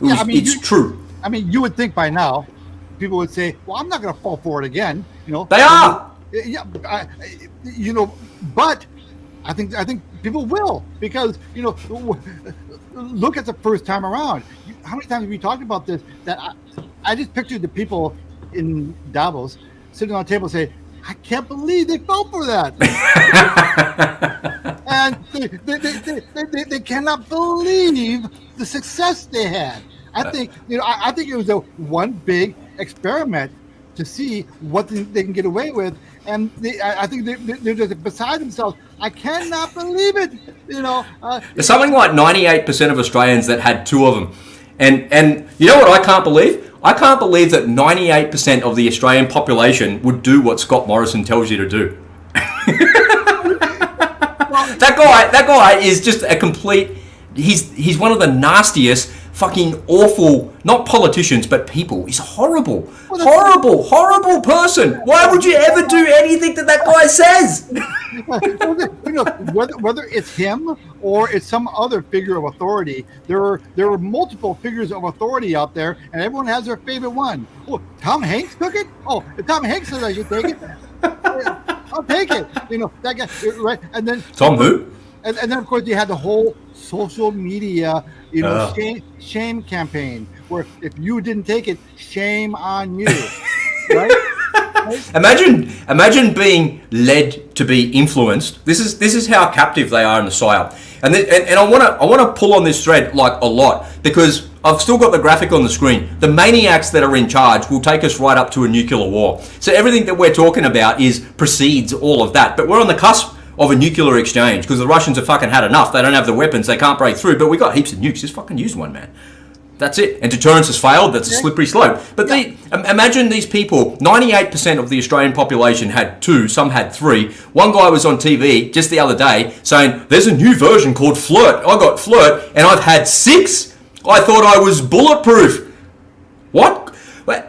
It's true. I mean, you would think by now, people would say, well, I'm not going to fall for it again. They are. But I think people will, because look at the first time around. How many times have we talked about this? That I just pictured the people in Davos sitting on a table saying, "I can't believe they fell for that," and they cannot believe the success they had. I think I think it was a one big experiment to see what they can get away with, and I think they're just beside themselves. I cannot believe it. There's something like 98% of Australians that had two of them, and you know what I can't believe? I can't believe that 98% of the Australian population would do what Scott Morrison tells you to do. That guy is just a complete. He's one of the nastiest, fucking awful, not politicians, but people. He's horrible. Horrible person. Why would you ever do anything that guy says? Whether it's him or it's some other figure of authority, there are multiple figures of authority out there, and everyone has their favorite one. Oh, Tom Hanks took it? Oh, if Tom Hanks says I should take it, I'll take it. That guy, right? And then Tom who? And then of course you had the whole social media, shame campaign, where if you didn't take it, shame on you, right? Imagine being led to be influenced. This is how captive they are in the psyop. And I want to pull on this thread like a lot, because I've still got the graphic on the screen. The maniacs that are in charge will take us right up to a nuclear war. So everything that we're talking about precedes all of that. But we're on the cusp of a nuclear exchange, because the Russians have fucking had enough. They don't have the weapons. They can't break through. But we got heaps of nukes. Just fucking use one, man. That's it. And deterrence has failed. That's a slippery slope. But imagine these people. 98% of the Australian population had two. Some had three. One guy was on TV just the other day saying, "There's a new version called Flirt. I got Flirt, and I've had 6. I thought I was bulletproof." What?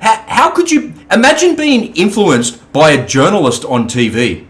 How could you imagine being influenced by a journalist on TV?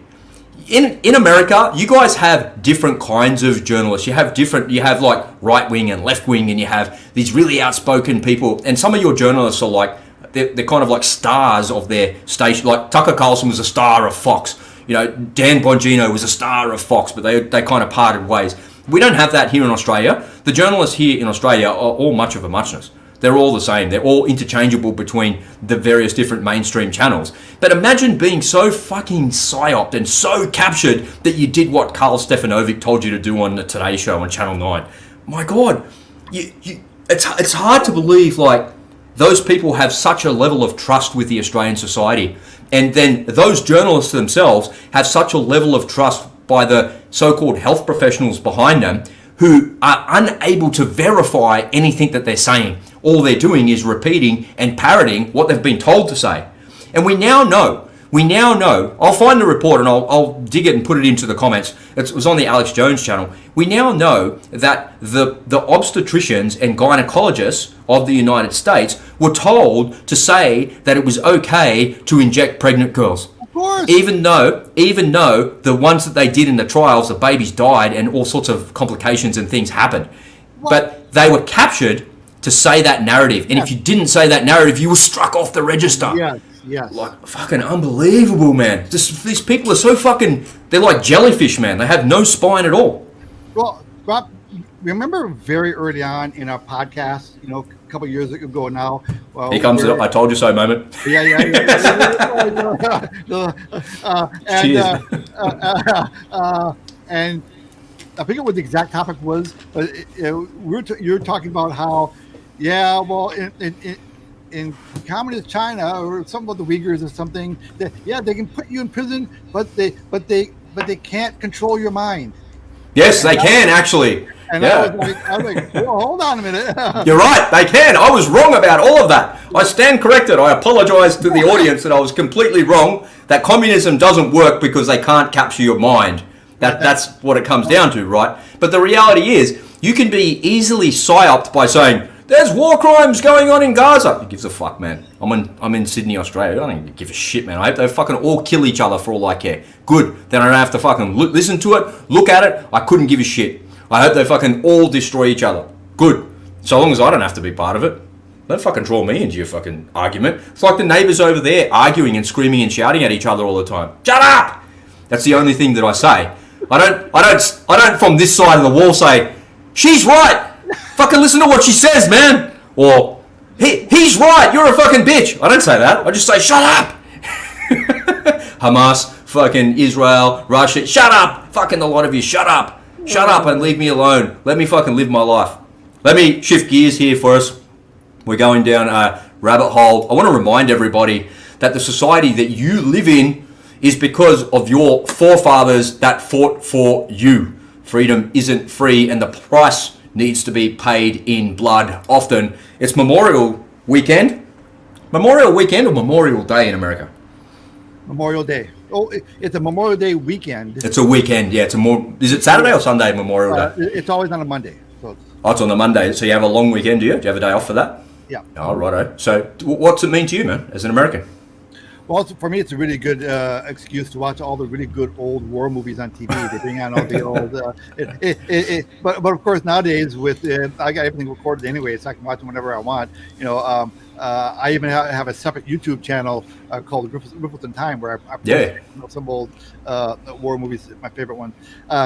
In America, you guys have different kinds of journalists. You have like right wing and left wing, and you have these really outspoken people. And some of your journalists are like, they're kind of like stars of their station. Like Tucker Carlson was a star of Fox. Dan Bongino was a star of Fox, but they kind of parted ways. We don't have that here in Australia. The journalists here in Australia are all much of a muchness. They're all the same. They're all interchangeable between the various different mainstream channels. But imagine being so fucking psyoped and so captured that you did what Carl Stefanovic told you to do on the Today Show on Channel 9. My God, it's hard to believe like those people have such a level of trust with the Australian society. And then those journalists themselves have such a level of trust by the so-called health professionals behind them, who are unable to verify anything that they're saying. All they're doing is repeating and parroting what they've been told to say. And we now know, I'll find the report and I'll dig it and put it into the comments. It was on the Alex Jones channel. We now know that the obstetricians and gynecologists of the United States were told to say that it was okay to inject pregnant girls. Even though the ones that they did in the trials, the babies died and all sorts of complications and things happened. But they were captured to say that narrative. And if you didn't say that narrative, you were struck off the register. Yes. Like, fucking unbelievable, man. These people are so fucking, they're like jellyfish, man. They have no spine at all. Well, Rob, remember very early on in our podcast, a couple of years ago now. Here comes the I told you so moment. And I forget what the exact topic was, but you're talking about how, in communist China or something about the Uyghurs or something, they can put you in prison, but they can't control your mind. Yes, they can actually. And I was like, well, hold on a minute. You're right, they can. I was wrong about all of that. I stand corrected. I apologize to the audience that I was completely wrong, that communism doesn't work because they can't capture your mind. That's what it comes down to, right? But the reality is, you can be easily psyoped by saying, there's war crimes going on in Gaza. Who gives a fuck, man? I'm in Sydney, Australia. I don't give a shit, man. I hope they fucking all kill each other for all I care. Good. Then I don't have to fucking listen to it, look at it. I couldn't give a shit. I hope they fucking all destroy each other. Good. So long as I don't have to be part of it. Don't fucking draw me into your fucking argument. It's like the neighbours over there arguing and screaming and shouting at each other all the time. Shut up! That's the only thing that I say. I don't from this side of the wall say, she's right. Fucking listen to what she says, man. Or he's right. You're a fucking bitch. I don't say that. I just say, shut up. Hamas, fucking Israel, Russia. Shut up. Fucking the lot of you. Shut up. Shut up and leave me alone. Let me fucking live my life. Let me shift gears here for us. We're going down a rabbit hole. I want to remind everybody that the society that you live in is because of your forefathers that fought for you. Freedom isn't free, and the price needs to be paid in blood. Often it's Memorial Weekend or Memorial Day in America? Memorial Day. Oh, it's a Memorial Day weekend. It's a weekend, yeah. Is it Saturday or Sunday, Memorial Day? It's always on a Monday. So it's on the Monday. So you have a long weekend, do you? Do you have a day off for that? Yeah. Oh, righto. So what's it mean to you, man, as an American? Well, for me, it's a really good excuse to watch all the really good old war movies on TV. They bring on all the old. But of course, nowadays with I got everything recorded anyway, so I can watch them whenever I want. I even have a separate YouTube channel called Rippleton Time, where I post some old war movies. My favorite one.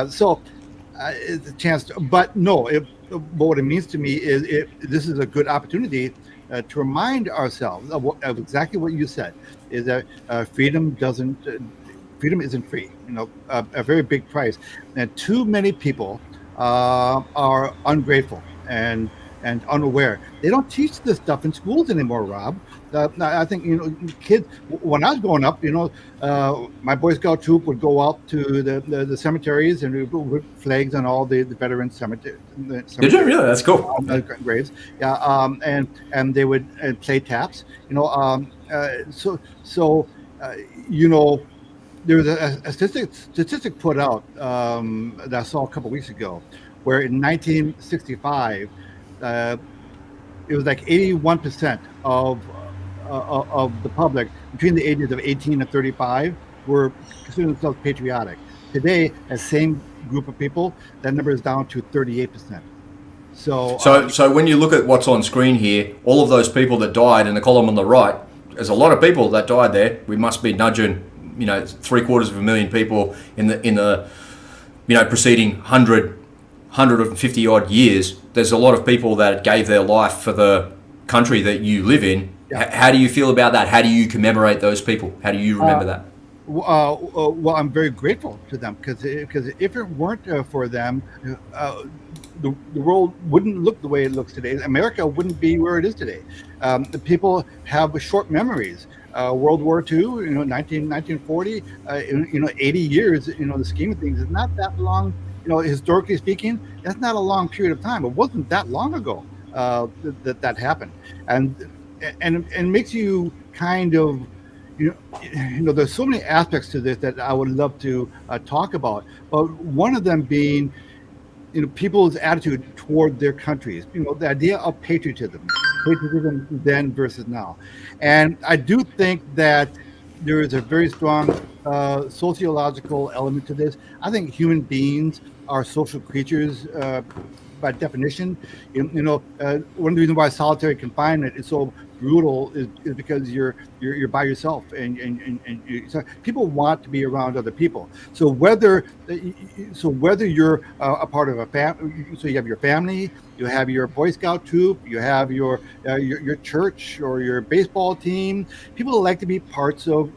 So it's a chance to. But no, what it means to me is this is a good opportunity to remind ourselves of exactly what you said, is that freedom isn't free. A very big price, and too many people are ungrateful and unaware. They don't teach this stuff in schools anymore, Rob. I think kids. When I was growing up, my Boy Scout troop would go out to the cemeteries and we would put flags on all the veteran cemeteries. Did you really? That's cool. Graves, yeah. And they would play taps. There was a statistic put out that I saw a couple weeks ago, where in 1965. It was like 81% of the public between the ages of 18 and 35 were considering themselves patriotic. Today, that same group of people, that number is down to 38%. So when you look at what's on screen here, all of those people that died in the column on the right, there's a lot of people that died there. We must be nudging, 750,000 people in the preceding 150 odd years. There's a lot of people that gave their life for the country that you live in. Yeah. How do you feel about that? How do you commemorate those people? How do you remember that? Well, I'm very grateful to them because if it weren't for them, the world wouldn't look the way it looks today. America wouldn't be where it is today. The people have short memories. World War II, 1940, 80 years, the scheme of things is not that long. Historically speaking, that's not a long period of time. It wasn't that long ago that happened, and it makes you kind of, there's so many aspects to this that I would love to talk about. But one of them being, people's attitude toward their countries. The idea of patriotism then versus now, and I do think that there is a very strong sociological element to this. I think human beings are social creatures by definition. One of the reasons why solitary confinement is so brutal is because you're by yourself, and so people want to be around other people. So whether you're a part of a family, so you have your family, you have your Boy Scout troop, you have your church or your baseball team. People like to be parts of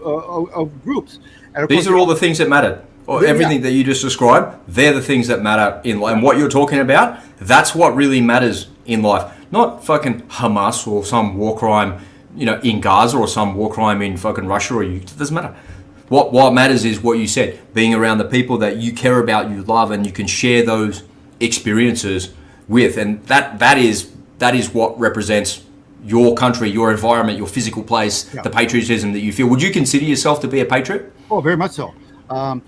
groups. And these are all the things that matter. Everything that you just described, they're the things that matter in life. And what you're talking about, that's what really matters in life. Not fucking Hamas or some war crime, in Gaza or some war crime in fucking Russia it doesn't matter. What matters is what you said, being around the people that you care about, you love, and you can share those experiences with. And that is what represents your country, your environment, your physical place, the patriotism that you feel. Would you consider yourself to be a patriot? Oh, very much so. But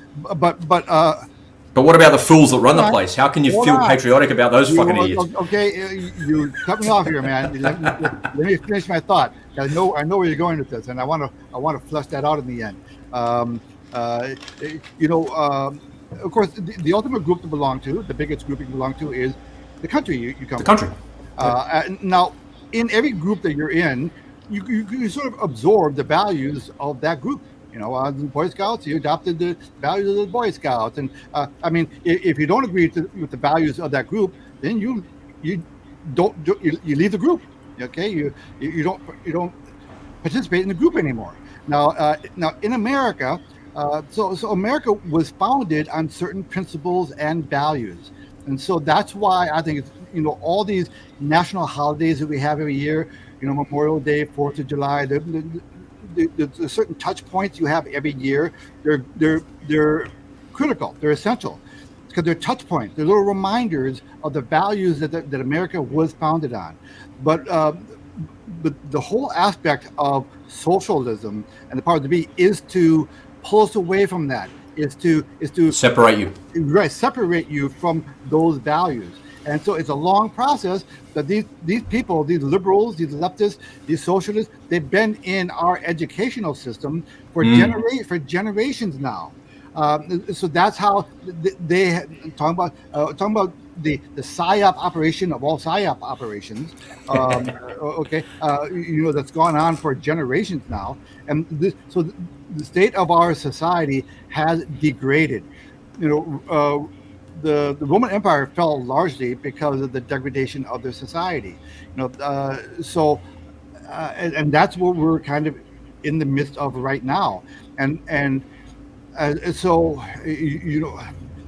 what about the fools that run the place? How can you feel patriotic about those fucking idiots? Okay, you cut me off here, man. Let me finish my thought. I know where you're going with this, and I want to flesh that out in the end. Of course, the ultimate group to belong to, the biggest group you belong to, is the country you come from. The country. Now, in every group that you're in, you sort of absorb the values of that group. The Boy Scouts, you adopted the values of the Boy Scouts, and I mean, if you don't agree with the values of that group, then you leave the group. Okay, you don't participate in the group anymore. Now in America, so America was founded on certain principles and values, and so that's why I think it's, all these national holidays that we have every year, Memorial Day, 4th of July, the certain touch points you have every year, they're critical, they're essential, because they're touch points, they're little reminders of the values that America was founded on. But the whole aspect of socialism and the power to be is to pull us away from that, is to separate you, right? Separate you from those values. And so it's a long process that these people, these liberals, these leftists, these socialists, they've been in our educational system for generations now. So that's how they talking about the PSYOP operation of all PSYOP operations. Okay, that's gone on for generations now, and so the state of our society has degraded. The Roman Empire fell largely because of the degradation of their society. So that's what we're kind of in the midst of right now. And so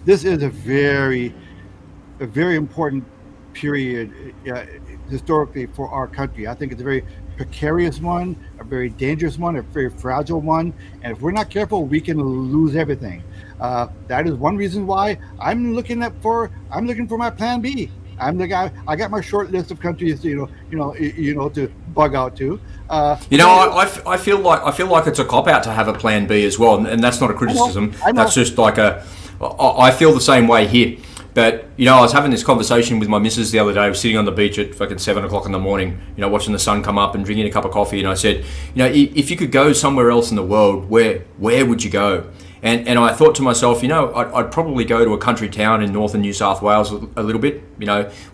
this is a very important period historically for our country. I think it's a very precarious one, a very dangerous one, a very fragile one, and if we're not careful, we can lose everything. That is one reason why I'm looking for my plan B. I'm the guy. I got my short list of countries, to bug out to. I feel like it's a cop out to have a plan B as well, and that's not a criticism. I know. That's just like I feel the same way here. But I was having this conversation with my missus the other day. I was sitting on the beach at fucking 7 o'clock in the morning, watching the sun come up and drinking a cup of coffee. And I said, if you could go somewhere else in the world, where would you go? And I thought to myself, I'd probably go to a country town in northern New South Wales a little bit,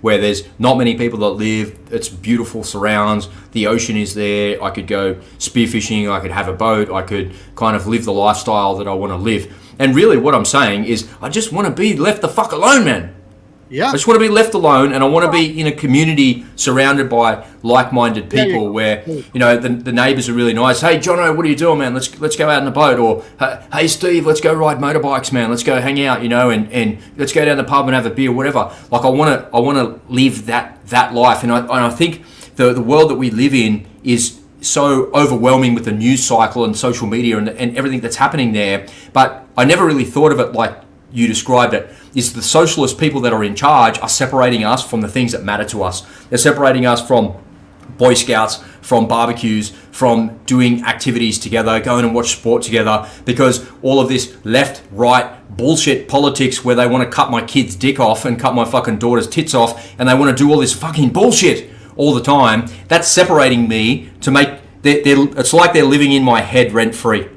where there's not many people that live. It's beautiful surrounds. The ocean is there. I could go spearfishing. I could have a boat. I could kind of live the lifestyle that I want to live. And really what I'm saying is I just want to be left the fuck alone, man. Yeah. I just want to be left alone, and I want to be in a community surrounded by like-minded people where, the neighbours are really nice. Hey, Jono, what are you doing, man? Let's go out in the boat. Or, hey, Steve, let's go ride motorbikes, man. Let's go hang out, and let's go down the pub and have a beer, whatever. Like, I want to live that life. And I think the world that we live in is so overwhelming with the news cycle and social media and everything that's happening there. But I never really thought of it like you described it, is the socialist people that are in charge are separating us from the things that matter to us. They're separating us from Boy Scouts, from barbecues, from doing activities together, going and watch sport together, because all of this left-right bullshit politics where they want to cut my kid's dick off and cut my fucking daughter's tits off, and they want to do all this fucking bullshit all the time, that's separating me to make... it's like they're living in my head rent-free.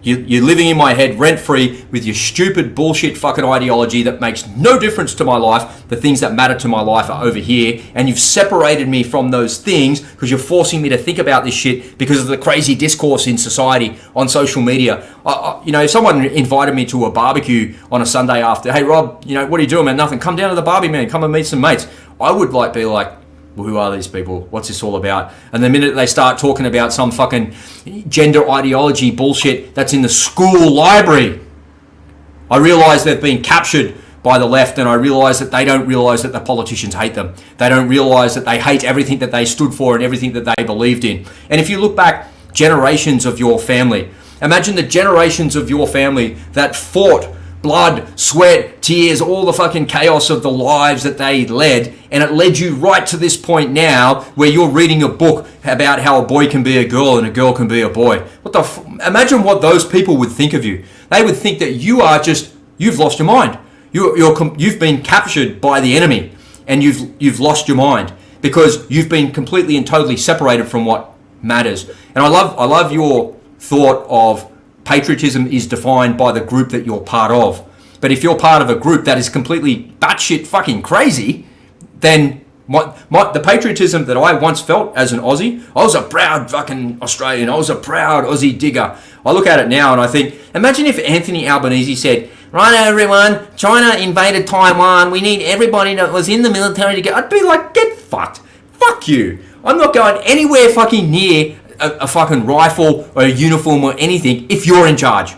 You're living in my head rent-free with your stupid bullshit fucking ideology that makes no difference to my life. The things that matter to my life are over here, and you've separated me from those things because you're forcing me to think about this shit because of the crazy discourse in society on social media. If someone invited me to a barbecue on a Sunday after, hey Rob, what are you doing, man? Nothing. Come down to the barbie, man. Come and meet some mates. I would be like, well, who are these people? What's this all about? And the minute they start talking about some fucking gender ideology bullshit that's in the school library, I realise they've been captured by the left, and I realise that they don't realise that the politicians hate them. They don't realise that they hate everything that they stood for and everything that they believed in. And if you look back generations of your family, imagine the generations of your family that fought blood, sweat, tears, all the fucking chaos of the lives that they led, and it led you right to this point now where you're reading a book about how a boy can be a girl and a girl can be a boy. Imagine what those people would think of you. They would think that you've lost your mind. You've been captured by the enemy, and you've lost your mind because you've been completely and totally separated from what matters. And I love your thought of patriotism is defined by the group that you're part of. But if you're part of a group that is completely batshit fucking crazy, then The patriotism that I once felt as an Aussie, I was a proud fucking Australian. I was a proud Aussie digger. I look at it now and I think, imagine if Anthony Albanese said, right, everyone, China invaded Taiwan. We need everybody that was in the military to go. I'd be like, get fucked. Fuck you. I'm not going anywhere fucking near a fucking rifle or a uniform or anything if you're in charge.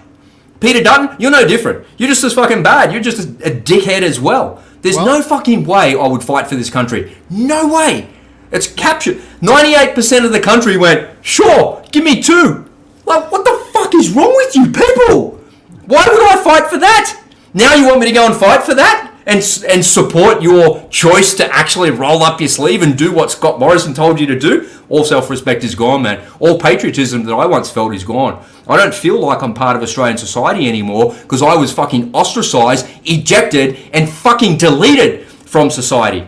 Peter Dutton, you're no different. You're just as fucking bad. You're just a dickhead as well. There's no fucking way I would fight for this country. No way. It's captured. 98% of the country went, sure, give me 2. Like, what the fuck is wrong with you people? Why would I fight for that? Now you want me to go and fight for that? And support your choice to actually roll up your sleeve and do what Scott Morrison told you to do? All self-respect is gone, man. All patriotism that I once felt is gone. I don't feel like I'm part of Australian society anymore because I was fucking ostracized, ejected, and fucking deleted from society.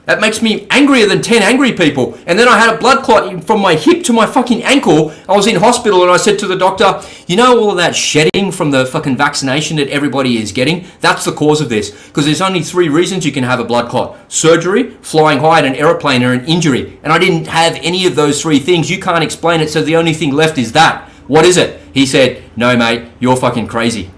That makes me angrier than 10 angry people. And then I had a blood clot from my hip to my fucking ankle. I was in hospital and I said to the doctor, you know all of that shedding from the fucking vaccination that everybody is getting? That's the cause of this. Because there's only 3 reasons you can have a blood clot. Surgery, flying high in an aeroplane, or an injury. And I didn't have any of those 3 things. You can't explain it, so the only thing left is that. What is it? He said, no mate, you're fucking crazy.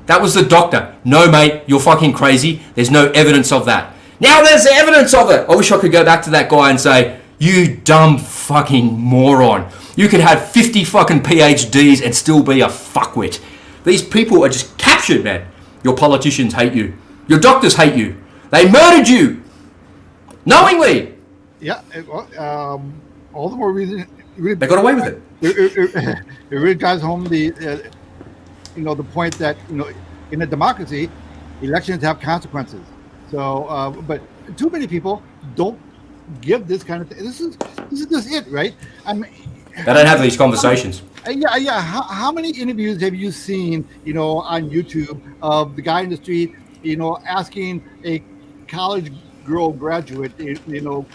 That was the doctor. No mate, you're fucking crazy. There's no evidence of that. Now there's evidence of it. I wish I could go back to that guy and say, you dumb fucking moron. You could have 50 fucking PhDs and still be a fuckwit. These people are just captured, man. Your politicians hate you. Your doctors hate you. They murdered you. Knowingly. Yeah. All the more reason. They got away with it. It really drives home the point that, in a democracy, elections have consequences. So, but too many people don't give this kind of thing. This is just it, right? I mean, they don't have these conversations. Yeah. How many interviews have you seen, on YouTube of the guy in the street, asking a college girl graduate,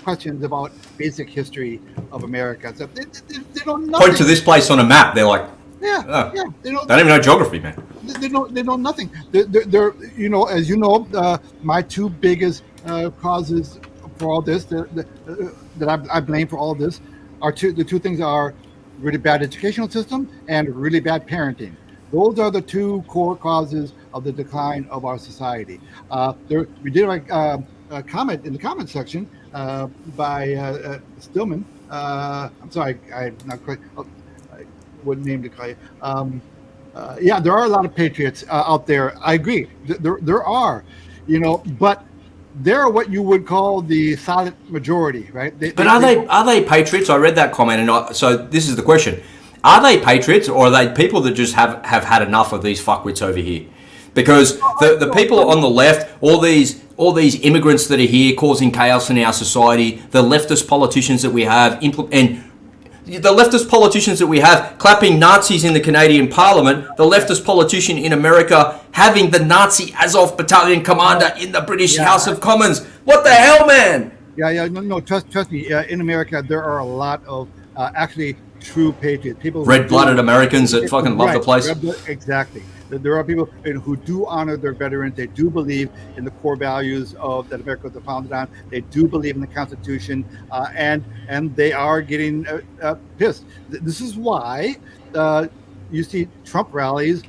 questions about basic history of America? So they don't know. Point to this place on a map. They're like, yeah. They don't even know geography, man. They know nothing. They're as you know, my 2 biggest causes for all this that I blame for all of this are the 2 things are really bad educational system and really bad parenting. Those are the 2 core causes of the decline of our society. We did a comment in the comment section by Stillman. I'm sorry, I'm not quite. What name to call you? Yeah, there are a lot of patriots out there. I agree. There are, but they're what you would call the silent majority, right? Are they patriots? I read that comment, and so this is the question: are they patriots, or are they people that just have had enough of these fuckwits over here? Because the people on the left, all these immigrants that are here causing chaos in our society, the leftist politicians that we have, the leftist politicians that we have clapping Nazis in the Canadian Parliament, the leftist politician in America having the Nazi Azov battalion commander in the British House of Commons. What the hell, man? Yeah. No. Trust me. In America, there are a lot of actually true patriots. People, red-blooded Americans that fucking love the place. Exactly. There are people who do honor their veterans. They do believe in the core values that America was founded on. They do believe in the Constitution, and they are getting pissed. This is why you see Trump rallies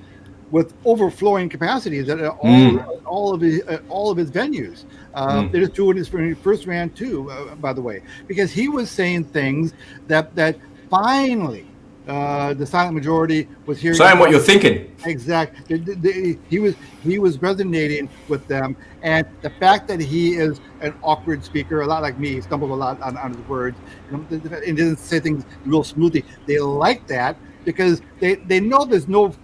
with overflowing capacities at all of his venues. They just do it when he first ran too, by the way, because he was saying things that finally. The silent majority was hearing. Saying what you're thinking. Exactly. He was resonating with them, and the fact that he is an awkward speaker, a lot like me, stumbles a lot on his words, and doesn't say things real smoothly. They like that because they know there's no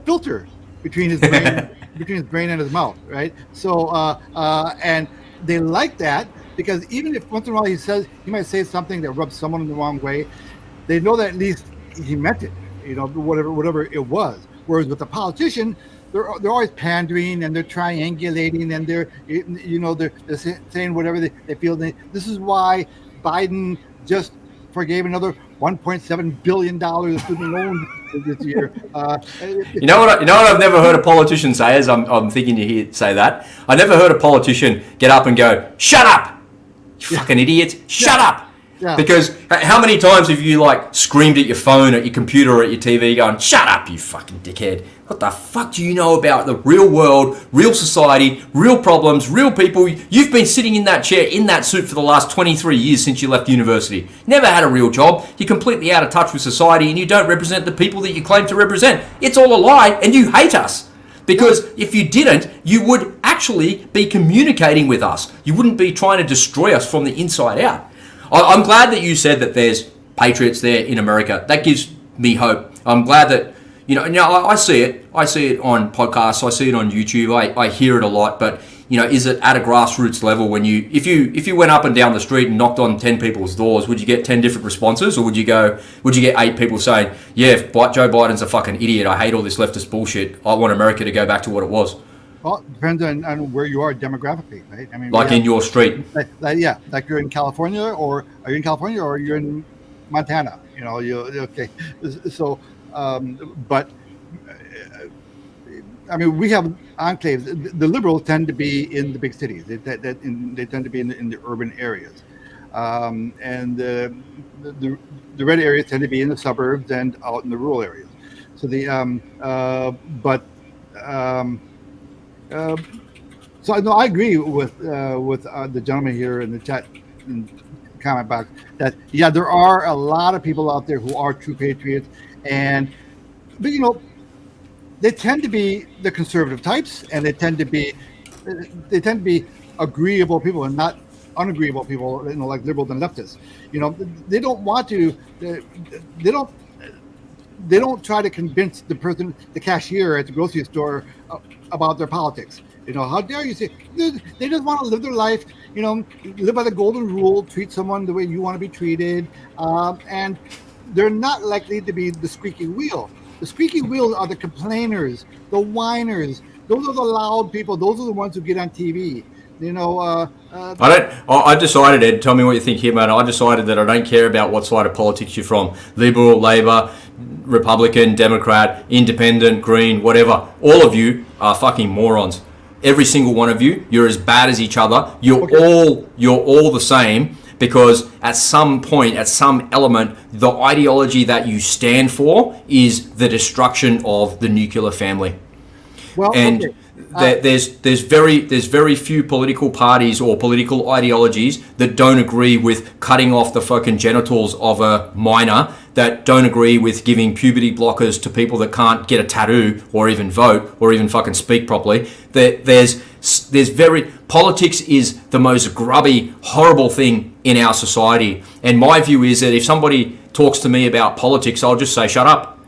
filter between his brain and his mouth, right? So and they like that because even if once in a while he might say something that rubs someone the wrong way. They know that at least he meant it, whatever it was. Whereas with the politician, they're always pandering and they're triangulating and they're saying whatever they feel. This is why Biden just forgave another $1.7 billion of student loans this year. You know what I've never heard a politician say, as I'm thinking you hear say that. I never heard a politician get up and go, "Shut up, you fucking idiots, shut up." Yeah. Because how many times have you like screamed at your phone, at your computer, or at your TV going, "Shut up, you fucking dickhead. What the fuck do you know about the real world, real society, real problems, real people? You've been sitting in that chair, in that suit for the last 23 years since you left university. Never had a real job. You're completely out of touch with society and you don't represent the people that you claim to represent. It's all a lie and you hate us. Because if you didn't, you would actually be communicating with us. You wouldn't be trying to destroy us from the inside out." I'm glad that you said that there's patriots there in America. That gives me hope. I'm glad that, I see it. I see it on podcasts. I see it on YouTube. I hear it a lot. But, is it at a grassroots level when if you went up and down the street and knocked on 10 people's doors, would you get 10 different responses? Or would you get 8 people saying, "Yeah, Joe Biden's a fucking idiot. I hate all this leftist bullshit. I want America to go back to what it was"? Well, it depends on where you are demographically, right? I mean, like in your street. Like you're in California, or are you in California, or you're in Montana? Okay. So, but I mean, we have enclaves. The liberals tend to be in the big cities. They tend to be in the urban areas, and the red areas tend to be in the suburbs and out in the rural areas. So so no, I agree with the gentleman here in the chat comment box that there are a lot of people out there who are true patriots, but they tend to be the conservative types, and they tend to be agreeable people and not unagreeable people, like liberals and leftists. They don't want to. They don't try to convince the cashier at the grocery store about their politics. How dare you say? They just want to live their life. Live by the golden rule. Treat someone the way you want to be treated, and they're not likely to be the squeaky wheel. The squeaky wheels are the complainers, the whiners. Those are the loud people. Those are the ones who get on TV. I decided, Ed, tell me what you think here, man. I decided that I don't care about what side of politics you're from. Liberal, Labor, Republican, Democrat, Independent, Green, whatever. All of you are fucking morons. Every single one of you, you're as bad as each other. You're all the same, because at some point, at some element, the ideology that you stand for is the destruction of the nuclear family. Well, and okay. There's very few political parties or political ideologies that don't agree with cutting off the fucking genitals of a minor, that don't agree with giving puberty blockers to people that can't get a tattoo or even vote or even fucking speak properly. Politics is the most grubby, horrible thing in our society. And my view is that if somebody talks to me about politics, I'll just say, shut up.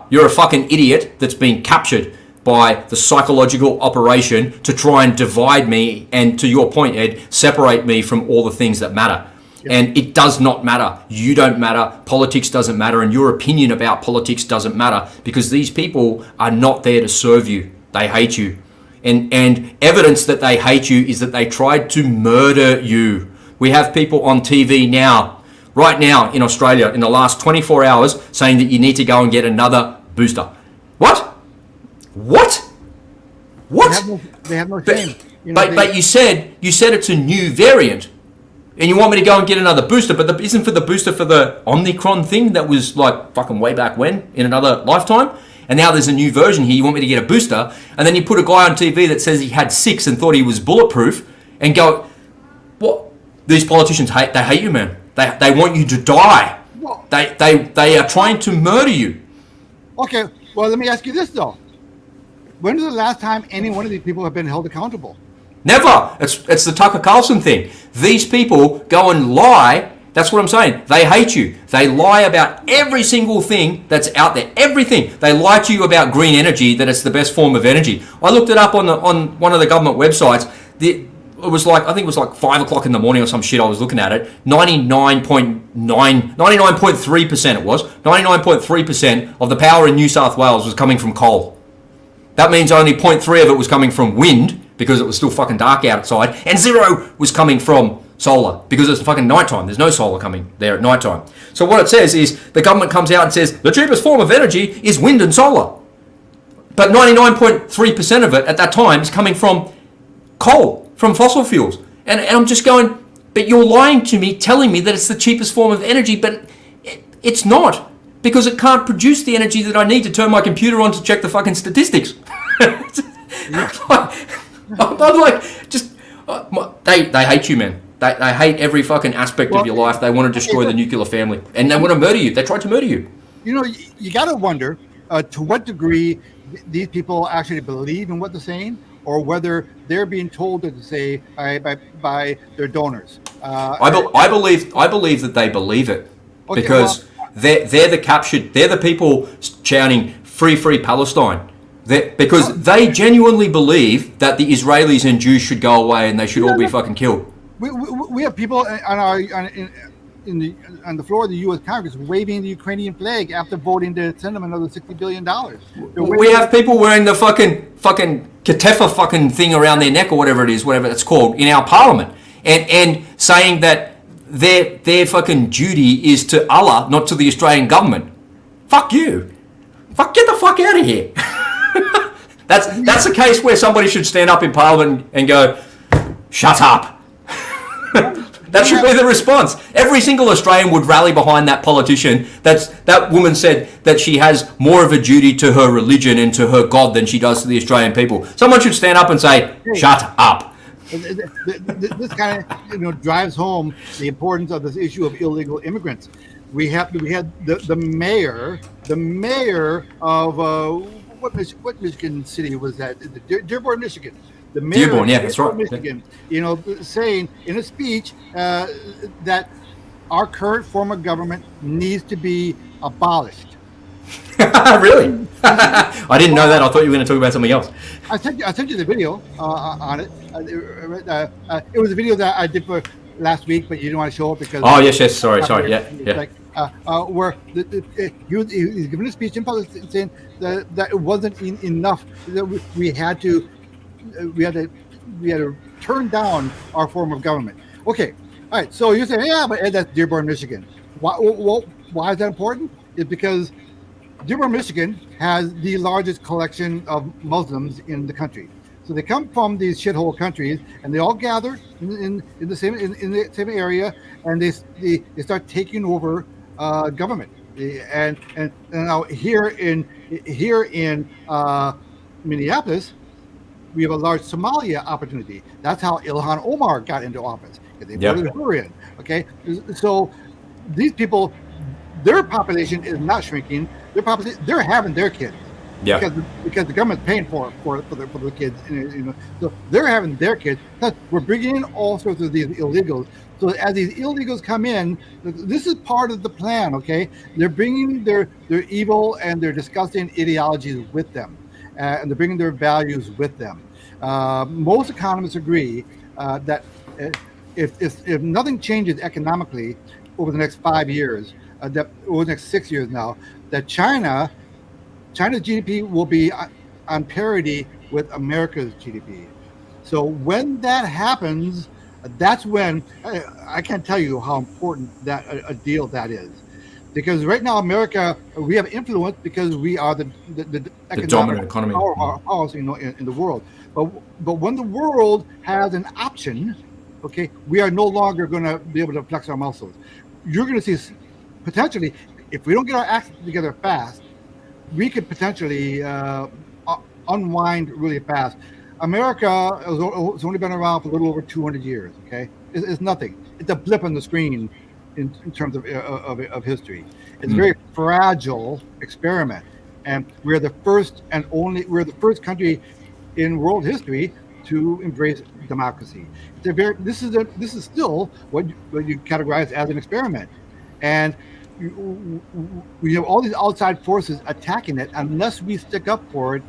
You're a fucking idiot that's been captured by the psychological operation to try and divide me and, to your point, Ed, separate me from all the things that matter. Yep. And it does not matter. You don't matter. Politics doesn't matter. And your opinion about politics doesn't matter, because these people are not there to serve you. They hate you. And evidence that they hate you is that they tried to murder you. We have people on TV now, right now in Australia, in the last 24 hours, saying that you need to go and get another booster. What? They have no shame. But you said it's a new variant, and you want me to go and get another booster, but isn't for the booster for the Omicron thing that was like fucking way back when, in another lifetime? And now there's a new version here. You want me to get a booster, and then you put a guy on TV that says he had 6 and thought he was bulletproof, and go, what? These politicians hate you, man. They want you to die. Well, they are trying to murder you. Okay, well, let me ask you this though. When was the last time any one of these people have been held accountable? Never. It's the Tucker Carlson thing. These people go and lie. That's what I'm saying. They hate you. They lie about every single thing that's out there. Everything. They lie to you about green energy, that it's the best form of energy. I looked it up on one of the government websites. It was like, I think it was like 5 o'clock in the morning or some shit. I was looking at it. 99.3% it was. 99.3% of the power in New South Wales was coming from coal. That means only 0.3 of it was coming from wind, because it was still fucking dark outside, and 0 was coming from solar, because it's fucking nighttime. There's no solar coming there at nighttime. So what it says is the government comes out and says the cheapest form of energy is wind and solar. But 99.3% of it at that time is coming from coal, from fossil fuels. And I'm just going, but you're lying to me, telling me that it's the cheapest form of energy, but it's not, because it can't produce the energy that I need to turn my computer on to check the fucking statistics. I'm like, just, they hate you, man. They hate every fucking aspect of your life. They want to destroy the nuclear family, and they want to murder you. They tried to murder you. You know, you got to wonder to what degree these people actually believe in what they're saying, or whether they're being told to say by their donors. I believe that they believe it, because they're the captured. They're the people shouting "Free Palestine." Because they genuinely believe that the Israelis and Jews should go away and they should all be fucking killed. We have people on the floor of the U.S. Congress waving the Ukrainian flag after voting to send them another $60 billion. We have people wearing the fucking ketefa fucking thing around their neck, or whatever it's called, in our parliament, and saying that their fucking duty is to Allah, not to the Australian government. Fuck you. Get the fuck out of here. That's a case where somebody should stand up in Parliament and go, shut up. That should be the response. Every single Australian would rally behind that politician. That woman said that she has more of a duty to her religion and to her God than she does to the Australian people. Someone should stand up and say, shut up. This kind of drives home the importance of this issue of illegal immigrants. We had the mayor of what Michigan city was that? Dearborn, Michigan. The mayor Dearborn, yeah, that's right. Michigan, saying in a speech that our current form of government needs to be abolished. Really? I didn't know that. I thought you were going to talk about something else. I sent you the video on it. It was a video that I did for last week, but you didn't want to show it because. Oh yes, sorry, yeah. Like, where he was giving a speech in public saying that it wasn't enough, that we had to turn down our form of government. Okay, all right. So you're saying, yeah, but that's Dearborn, Michigan. Why is that important? It's because Dearborn, Michigan has the largest collection of Muslims in the country. So they come from these shithole countries, and they all gather in the same area, and they start taking over government. And now here in Minneapolis, we have a large Somalia opportunity. That's how Ilhan Omar got into office. They voted her in. Okay, so these people, their population is not shrinking. They're having their kids. Yeah. Because the government's paying for the kids. So they're having their kids. We're bringing in all sorts of these illegals. So as these illegals come in, this is part of the plan. Okay, they're bringing their evil and their disgusting ideologies with them, and they're bringing their values with them. Most economists agree that if nothing changes economically over the next 5 years, that over the next 6 years now, that China's GDP will be on parity with America's GDP. So when that happens, that's when I can't tell you how important that a deal that is, because right now America, we have influence because we are the dominant economy powerhouse, in the world. But when the world has an option, okay, we are no longer going to be able to flex our muscles. You're going to see potentially, if we don't get our act together fast, we could potentially unwind really fast. America has only been around for a little over 200 years. Okay, it's nothing. It's a blip on the screen in terms of history. It's a very fragile experiment, and we're the first country in world history to embrace democracy. This is still what you categorize as an experiment, and we have all these outside forces attacking it. Unless we stick up for it,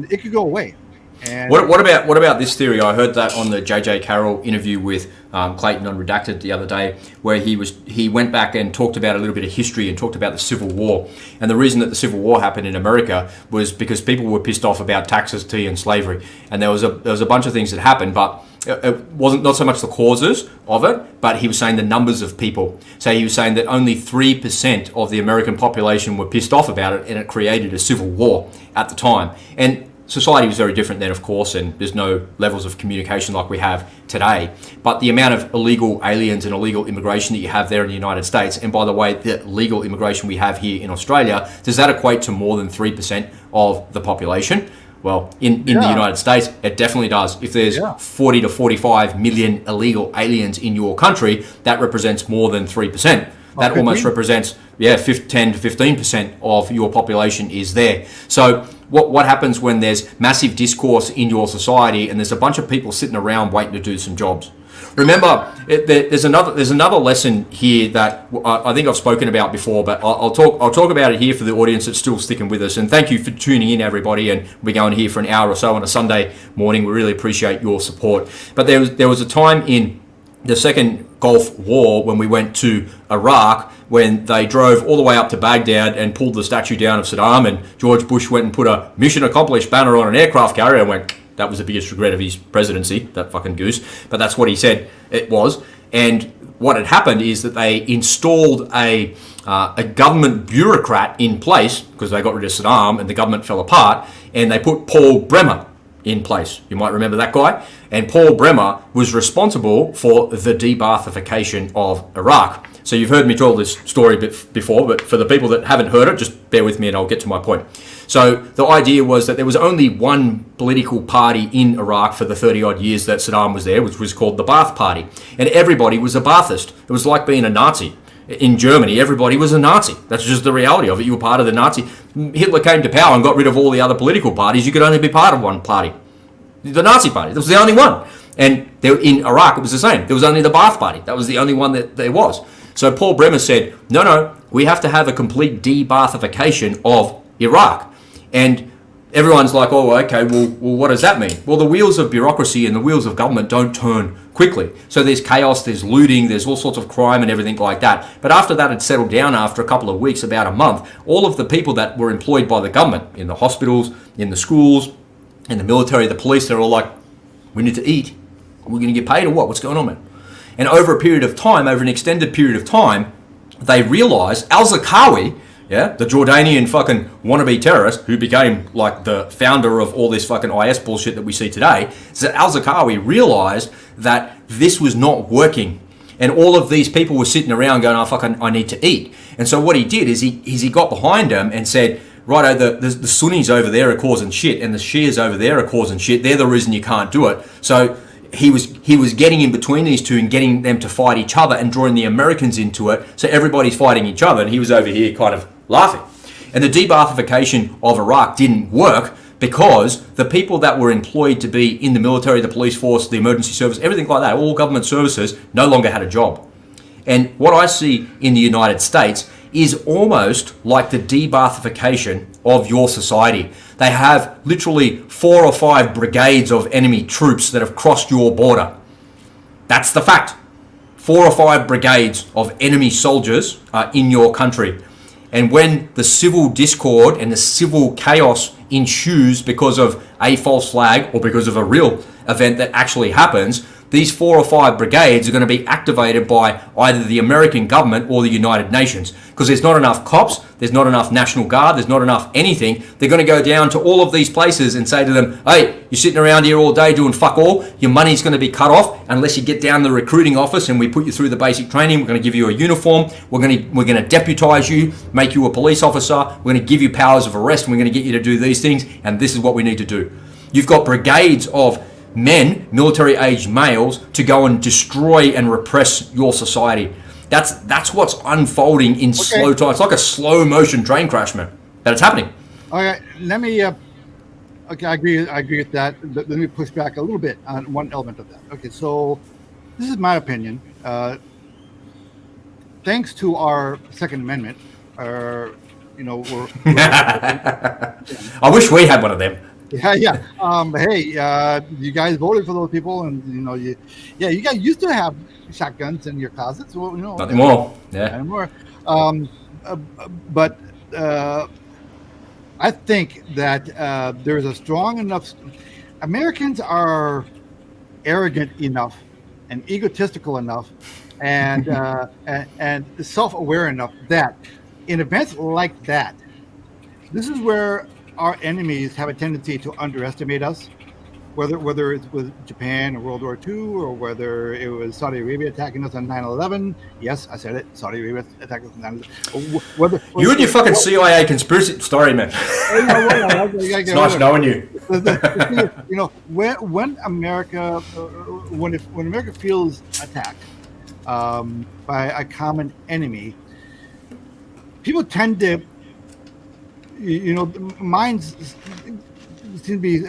it could go away. And what about this theory? I heard that on the J.J. Carroll interview with Clayton on Redacted the other day, where he went back and talked about a little bit of history and talked about the Civil War. And the reason that the Civil War happened in America was because people were pissed off about taxes, tea, and slavery. And there was a bunch of things that happened, but it wasn't not so much the causes of it, but he was saying the numbers of people. So he was saying that only 3% of the American population were pissed off about it, and it created a civil war at the time. And society was very different then, of course, and there's no levels of communication like we have today. But the amount of illegal aliens and illegal immigration that you have there in the United States, and by the way, the legal immigration we have here in Australia, does that equate to more than 3% of the population? Well, in the United States, it definitely does. If there's 40 to 45 million illegal aliens in your country, that represents more than 3%. That almost represents, 10 to 15% of your population is there. So what happens when there's massive discourse in your society and there's a bunch of people sitting around waiting to do some jobs? Remember, there's another lesson here that I think I've spoken about before, but I'll talk about it here for the audience that's still sticking with us. And thank you for tuning in, everybody. And we're going here for an hour or so on a Sunday morning. We really appreciate your support. But there was a time in the Second Gulf War when we went to Iraq, when they drove all the way up to Baghdad and pulled the statue down of Saddam, and George Bush went and put a mission accomplished banner on an aircraft carrier and went, that was the biggest regret of his presidency, that fucking goose. But that's what he said it was. And what had happened is that they installed a government bureaucrat in place, because they got rid of Saddam and the government fell apart, and they put Paul Bremer in place. You might remember that guy. And Paul Bremer was responsible for the de-Baathification of Iraq. So you've heard me tell this story before, but for the people that haven't heard it, just bear with me and I'll get to my point. So the idea was that there was only one political party in Iraq for the 30 odd years that Saddam was there, which was called the Ba'ath Party. And everybody was a Ba'athist. It was like being a Nazi. In Germany, everybody was a Nazi. That's just the reality of it. You were part of the Nazi. Hitler came to power and got rid of all the other political parties. You could only be part of one party. The Nazi party. That was the only one. And in Iraq, it was the same. There was only the Ba'ath Party. That was the only one that there was. So Paul Bremer said, no, we have to have a complete de-Baathification of Iraq. And everyone's like, oh, okay, well, what does that mean? Well, the wheels of bureaucracy and the wheels of government don't turn quickly. So there's chaos, there's looting, there's all sorts of crime and everything like that. But after that had settled down after a couple of weeks, about a month, all of the people that were employed by the government in the hospitals, in the schools, in the military, the police, they're all like, we need to eat. We're going to get paid or what? What's going on, man? And over a period of time, over an extended period of time, they realized al-Zarqawi, the Jordanian fucking wannabe terrorist who became like the founder of all this fucking IS bullshit that we see today, that al-Zarqawi realized that this was not working. And all of these people were sitting around going, I need to eat. And so what he did is he got behind them and said, righto, the Sunnis over there are causing shit and the Shias over there are causing shit. They're the reason you can't do it. So he was getting in between these two and getting them to fight each other and drawing the Americans into it. So everybody's fighting each other, and he was over here kind of laughing. And the de-Baathification of Iraq didn't work because the people that were employed to be in the military, the police force, the emergency service, everything like that, all government services, no longer had a job. And what I see in the United States is almost like the de-Baathification of your society. They have literally 4 or 5 brigades of enemy troops that have crossed your border. That's the fact. 4 or 5 brigades of enemy soldiers are in your country. And when the civil discord and the civil chaos ensues because of a false flag or because of a real event that actually happens, these 4 or 5 brigades are going to be activated by either the American government or the United Nations, because there's not enough cops, there's not enough National Guard, there's not enough anything. They're going to go down to all of these places and say to them, hey, you're sitting around here all day doing fuck all, your money's going to be cut off unless you get down to the recruiting office and we put you through the basic training. We're going to give you a uniform, we're going to deputize you, make you a police officer, we're going to give you powers of arrest, and we're going to get you to do these things, and this is what we need to do. You've got brigades of men, military-aged males, to go and destroy and repress your society. That's what's unfolding in slow time. It's like a slow-motion train crash, man. But it's happening. Okay, let me. I agree with that. Let me push back a little bit on one element of that. Okay, so this is my opinion. Thanks to our Second Amendment, we're I wish we had one of them. Yeah. Hey, you guys voted for those people, and you guys used to have shotguns in your closets. Well, not anymore. Not anymore. But I think that there's a strong enough. Americans are arrogant enough and egotistical enough and self-aware enough that in events like that, this is where our enemies have a tendency to underestimate us, whether it's with Japan in World War II or whether it was Saudi Arabia attacking us on 9/11. Yes, I said it. Saudi Arabia attacking us on 9/11. You and your fucking CIA conspiracy story, man. It's nice knowing you. You know, when America, when America feels attacked by a common enemy, people tend to, you know, minds seem to be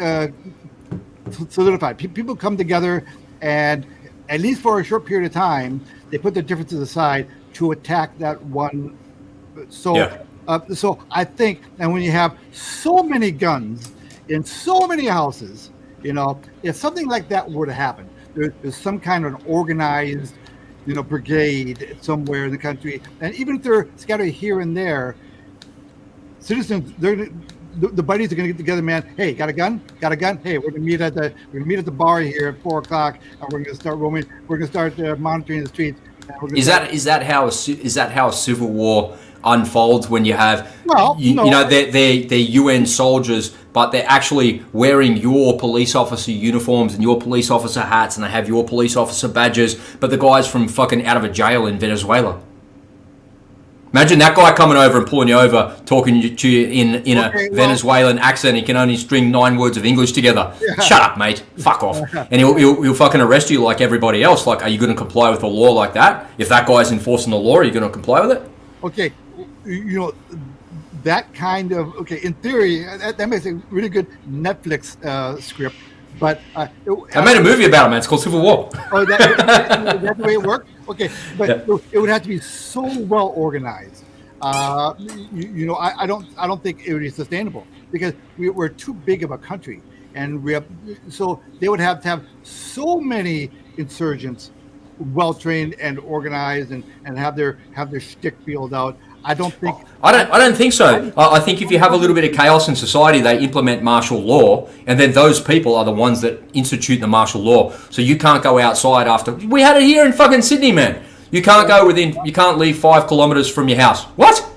solidified. People come together, and at least for a short period of time, they put their differences aside to attack that one. So, so I think, and when you have so many guns in so many houses, you know, if something like that were to happen, there's some kind of an organized, you know, brigade somewhere in the country, and even if they're scattered here and there, citizens, the buddies are going to get together, man. Hey, got a gun? Got a gun? Hey, we're going to meet at the bar here at 4:00, and we're going to start roaming. We're going to start monitoring the streets. Is that how a civil war unfolds when you have you know they're UN soldiers, but they're actually wearing your police officer uniforms and your police officer hats, and they have your police officer badges, but the guy's from fucking out of a jail in Venezuela. Imagine that guy coming over and pulling you over, talking to you in a Venezuelan accent. He can only string 9 words of English together. Yeah. Shut up, mate. Fuck off. And he'll fucking arrest you like everybody else. Like, are you going to comply with the law like that? If that guy's enforcing the law, are you going to comply with it? Okay, you know, that kind of, okay, in theory, that makes a really good Netflix script. But I made a movie about it, man. It's called Civil War. Oh, that's the way it worked? Okay, but it would have to be so well organized. You know, I don't think it would be sustainable because we're too big of a country, and so they would have to have so many insurgents, well trained and organized, and have their shtick filled out. I don't think so. I think if you have a little bit of chaos in society, they implement martial law, and then those people are the ones that institute the martial law. So you can't go outside after. We had it here in fucking Sydney, man. You can't go you can't leave 5 kilometers from your house. What?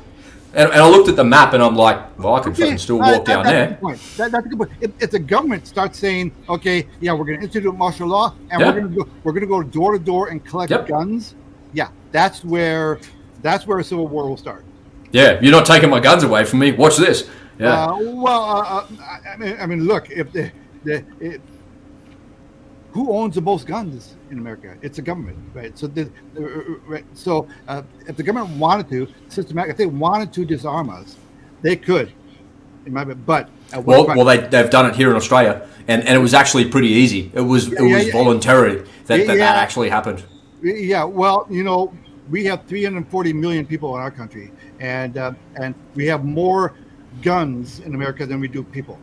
And I looked at the map and I'm like, well, I can fucking still walk down there. That's a good point. If the government starts saying, okay, yeah, we're going to institute martial law, and we're going to go door to door and collect guns. Yeah, that's where a civil war will start. Yeah, you're not taking my guns away from me. Watch this. Yeah. I mean, look, who owns the most guns in America? It's the government, right? So, if the government wanted to if they wanted to disarm us, they could. In my opinion, but they've done it here in Australia, and it was actually pretty easy. It was voluntary that actually happened. Yeah. Well, you know, we have 340 million people in our country, and we have more guns in America than we do people.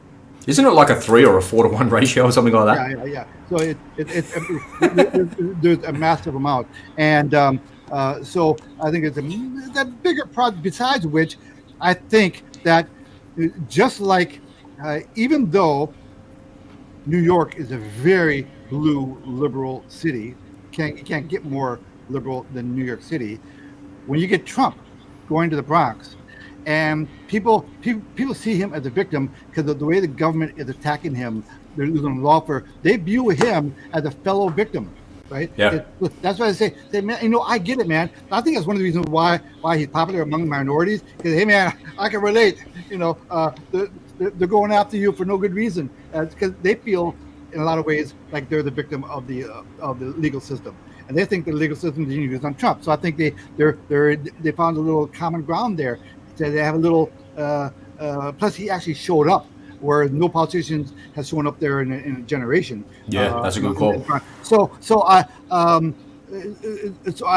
Isn't it like a 3 or a 4 to 1 ratio or something like that? Yeah. So there's a massive amount, and so I think it's a bigger problem. Besides which, I think that just like even though New York is a very blue liberal city, you can't get more liberal than New York City. When you get Trump going to the Bronx, and people see him as a victim because of the way the government is attacking him, they're using law they view him as a fellow victim, right? Yeah. That's why I say, man, you know, I get it, man. I think that's one of the reasons why he's popular among minorities. Because, hey, man, I can relate. You know, they're going after you for no good reason, because they feel, in a lot of ways, like they're the victim of the legal system. And they think the legal system is used on Trump. So I think they found a little common ground there. So they have a little. Plus, he actually showed up where no politician has shown up there in a generation. Yeah, that's a good call. So I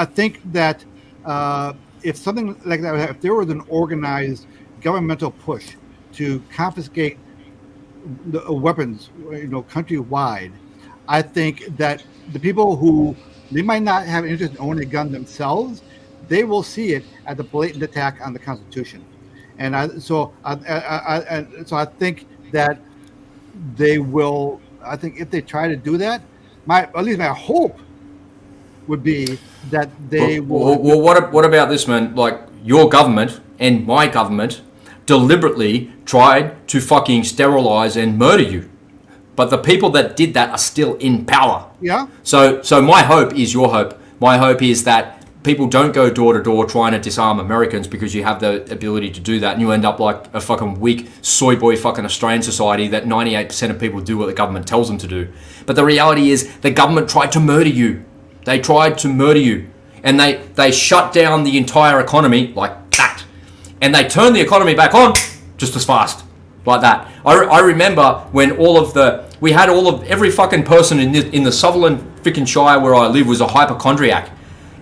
think that if something like that, if there was an organized governmental push to confiscate the weapons, you know, countrywide, I think that the people who they might not have interest in owning a gun themselves, they will see it as a blatant attack on the Constitution, and I think that they will. I think if they try to do that, at least my hope would be that they will. Well, what about this, man? Like, your government and my government deliberately tried to fucking sterilize and murder you. But the people that did that are still in power. Yeah. So my hope is your hope. My hope is that people don't go door to door trying to disarm Americans because you have the ability to do that, and you end up like a fucking weak soy boy fucking Australian society that 98% of people do what the government tells them to do. But the reality is the government tried to murder you. They tried to murder you. And they shut down the entire economy like that. And they turned the economy back on just as fast. Like that. I remember when we had every fucking person in the Sutherland freaking Shire where I live was a hypochondriac.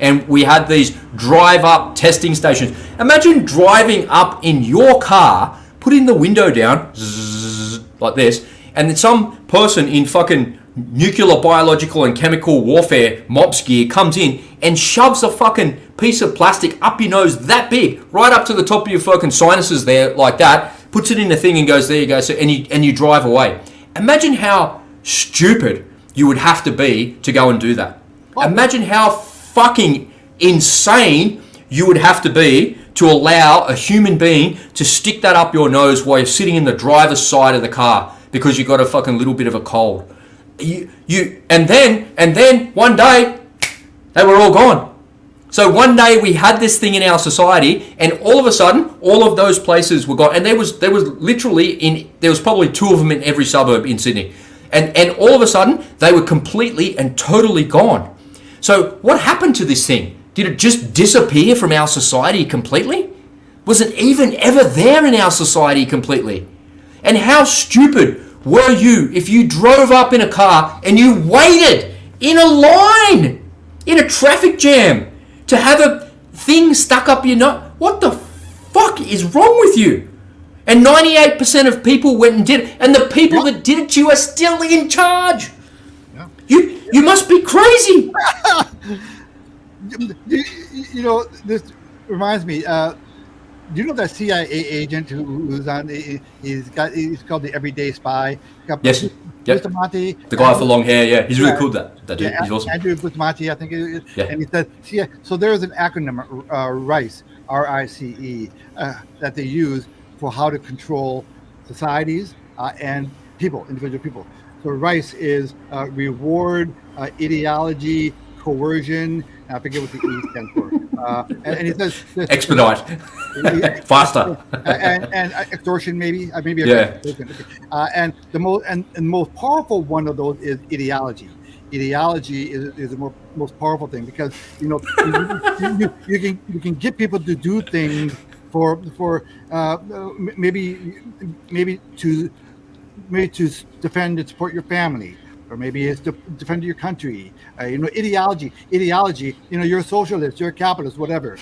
And we had these drive-up testing stations. Imagine driving up in your car, putting the window down, zzz, like this, and then some person in fucking nuclear, biological, and chemical warfare mops gear comes in and shoves a fucking piece of plastic up your nose that big, right up to the top of your fucking sinuses there, like that, puts it in the thing and goes, there you go, so, and you drive away. Imagine how stupid you would have to be to go and do that. Imagine how fucking insane you would have to be to allow a human being to stick that up your nose while you're sitting in the driver's side of the car because you got a fucking little bit of a cold. And then one day they were all gone. So one day we had this thing in our society, and all of a sudden all of those places were gone. And there was literally there was probably 2 of them in every suburb in Sydney, and all of a sudden they were completely and totally gone. So what happened to this thing? Did it just disappear from our society completely? Was it even ever there in our society completely? And how stupid were you if you drove up in a car and you waited in a line, in a traffic jam, to have a thing stuck up your nose? What the fuck is wrong with you? And 98% of people went and did it, and the people that did it to you are still in charge. You must be crazy. You know, this reminds me. Do you know that CIA agent who's on? He's called the Everyday Spy. Yes. Bustamante. The guy with the long hair. Yeah, he's really cool. That dude. Yeah, he's awesome. Andrew Bustamante, I think it is. Yeah. And he said, so there is an acronym, RICE, RICE, that they use for how to control societies and people, individual people. So RICE is reward, ideology, coercion. I forget what the E stands for. And he says expedite, faster, and extortion, maybe. Yeah. And the most powerful one of those is ideology. Ideology is the most powerful thing because you can get people to do things for maybe to defend and support your family, or maybe it's to defend your country. Ideology. You're a socialist, you're a capitalist, whatever.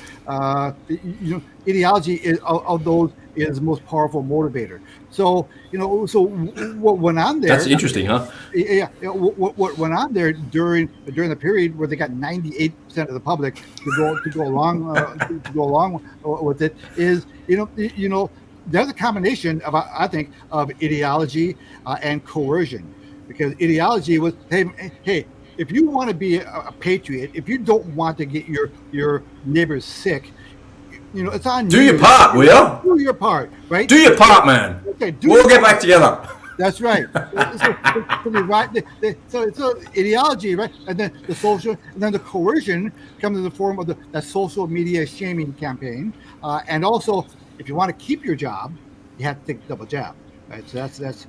Ideology is of those is the most powerful motivator. So what went on there? That's interesting, huh? Yeah. What went on there during the period where they got 98% of the public to go along with it is there's a combination of, I think, of ideology and coercion, because ideology was, hey, if you want to be a patriot, if you don't want to get your neighbors sick, it's on you. Do your part, will you? Do your part, right? Do your part, man. Okay, we'll get back together. That's right. So ideology, right? And then the social, and then the coercion comes in the form of that social media shaming campaign, and also, if you want to keep your job, you have to take a double jab, right? So that's the.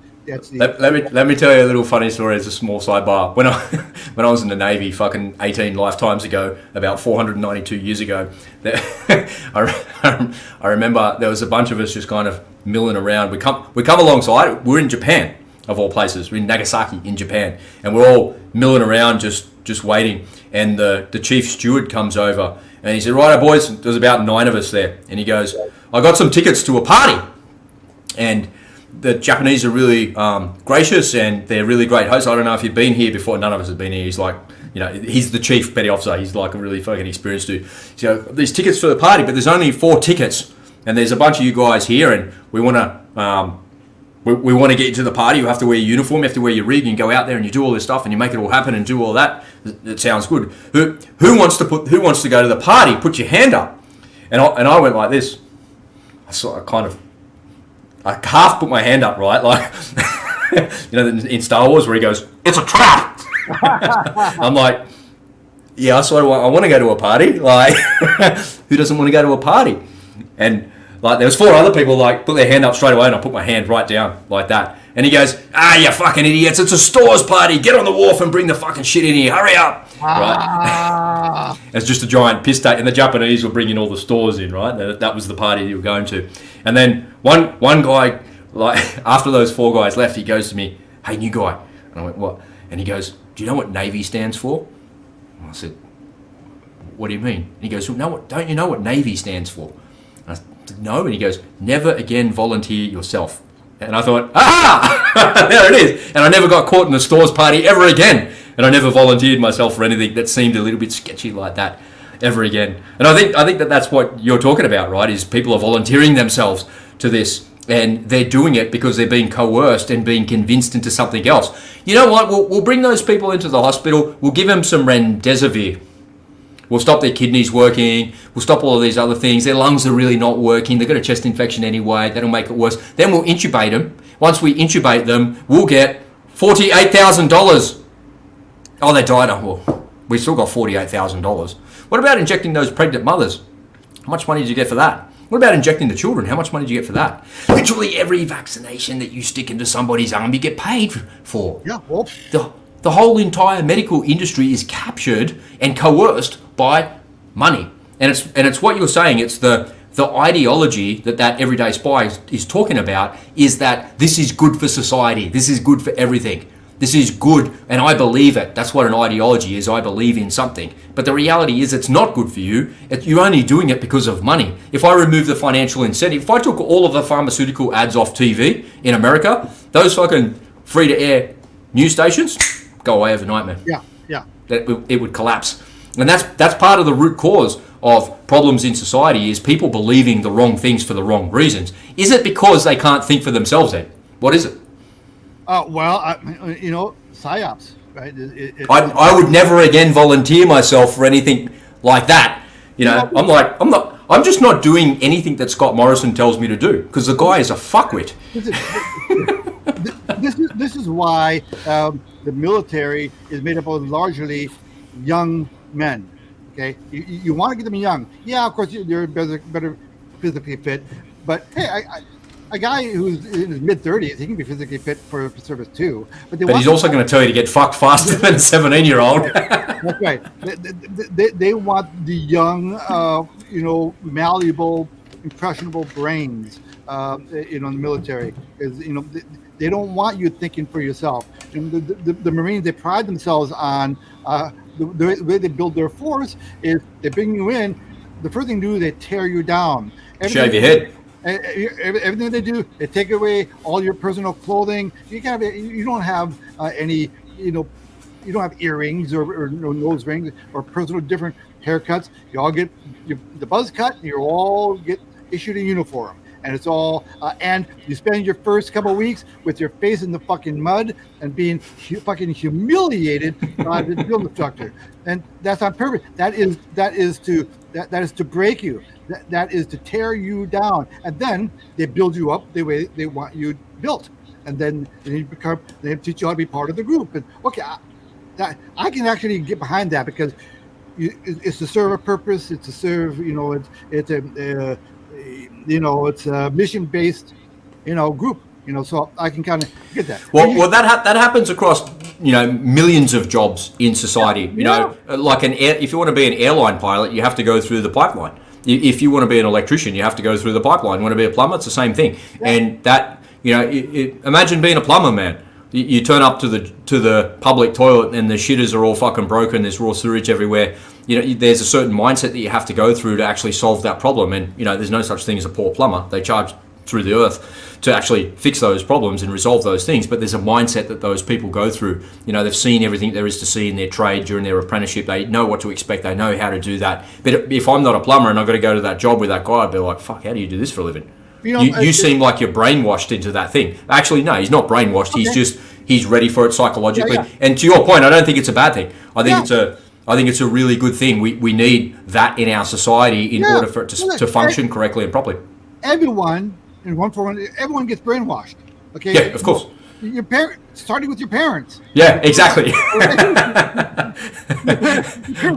Let me tell you a little funny story as a small sidebar. When I was in the Navy, fucking 18 lifetimes ago, about 492 years ago, I remember there was a bunch of us just kind of milling around. We come alongside. We're in Japan, of all places. We're in Nagasaki in Japan, and we're all milling around just waiting. And the chief steward comes over and he said, "Righto, boys." There's about 9 of us there, and he goes, "I got some tickets to a party," and the Japanese are really gracious and they're really great hosts. I don't know if you've been here before. None of us have been here. He's like, he's the chief petty officer. He's like a really fucking experienced dude. So there's tickets for the party, but there's only 4 tickets, and there's a bunch of you guys here, and we want to we want to get you to the party. You have to wear your uniform, you have to wear your rig, and go out there and you do all this stuff and you make it all happen and do all that. It sounds good. Who wants to go to the party? Put your hand up. And I went like this. I half put my hand up, right? Like, in Star Wars where he goes, "It's a trap." I'm like, yeah, I want to go to a party. Like, who doesn't want to go to a party? And like, there was 4 other people like put their hand up straight away, and I put my hand right down like that. And he goes, "You fucking idiots! It's a stores party. Get on the wharf and bring the fucking shit in here. Hurry up!" Right? It's just a giant piss take, and the Japanese were bringing all the stores in. Right? That was the party you were going to. And then one guy, like after those 4 guys left, he goes to me, "Hey, new guy," and I went, "What?" And he goes, "Do you know what Navy stands for?" And I said, "What do you mean?" And he goes, "Well, no, don't you know what Navy stands for?" And I said, "No." And he goes, "Never again volunteer yourself." And I thought, there it is. And I never got caught in the stores party ever again. And I never volunteered myself for anything that seemed a little bit sketchy like that ever again. And I think that's what you're talking about, right? Is people are volunteering themselves to this, and they're doing it because they're being coerced and being convinced into something else. You know what? We'll bring those people into the hospital. We'll give them some remdesivir. We'll stop their kidneys working. We'll stop all of these other things. Their lungs are really not working. They've got a chest infection anyway. That'll make it worse. Then we'll intubate them. Once we intubate them, we'll get $48,000. Oh, they died. Well, we still got $48,000. What about injecting those pregnant mothers? How much money did you get for that? What about injecting the children? How much money did you get for that? Literally every vaccination that you stick into somebody's arm, you get paid for. Yeah, well, The whole entire medical industry is captured and coerced by money. And it's what you're saying. It's the ideology that everyday spy is talking about, is that this is good for society. This is good for everything. This is good, and I believe it. That's what an ideology is. I believe in something. But the reality is it's not good for you. You're only doing it because of money. If I remove the financial incentive, if I took all of the pharmaceutical ads off TV in America, those fucking free-to-air news stations go away overnight, man. Yeah. It would collapse. And that's part of the root cause of problems in society, is people believing the wrong things for the wrong reasons. Is it because they can't think for themselves then? What is it? PSYOPs, right? I would never again volunteer myself for anything like that. I'm just not doing anything that Scott Morrison tells me to do, because the guy is a fuckwit. This is why the military is made up of largely young men. Okay, you want to get them young. Yeah, of course you're better physically fit, but hey, a guy who's in his mid-30s, he can be physically fit for service too. But he's also going to tell you to get fucked faster than a 17-year-old. That's right. They want the young, malleable, impressionable brains, in the military. They don't want you thinking for yourself. The Marines, they pride themselves on the way they build their force is they bring you in. The first thing they do, they tear you down. Shave your head. Everything they do, they take away all your personal clothing. You don't have any, you don't have earrings or nose rings or personal different haircuts. You all get the buzz cut, and you all get issued a uniform. And it's all, and you spend your first couple of weeks with your face in the fucking mud and being fucking humiliated by the drill instructor. And that's on purpose. That is to break you. That is to tear you down. And then they build you up the way they want you built. And then they teach you how to be part of the group. And okay, I can actually get behind that, because it's to serve a purpose. It's to serve, it's a mission-based, group. So I can kind of get that. Well, that happens across, millions of jobs in society. Like if you want to be an airline pilot, you have to go through the pipeline. If you want to be an electrician, you have to go through the pipeline. You want to be a plumber, it's the same thing. Yeah. And that, imagine being a plumber, man. You turn up to the public toilet and the shitters are all fucking broken. There's raw sewage everywhere. There's a certain mindset that you have to go through to actually solve that problem. And there's no such thing as a poor plumber. They charge through the earth to actually fix those problems and resolve those things. But there's a mindset that those people go through. They've seen everything there is to see in their trade during their apprenticeship. They know what to expect. They know how to do that. But if I'm not a plumber and I've got to go to that job with that guy, I'd be like, fuck, how do you do this for a living? You seem like you're brainwashed into that thing. Actually, no, he's not brainwashed. Okay. He's ready for it psychologically. Yeah. And to your point, I don't think it's a bad thing. I think it's a really good thing. We need that in our society in order for it to function correctly and properly. Everyone, in one form, everyone gets brainwashed. Okay. Yeah, of course. Your starting with your parents. Yeah, exactly.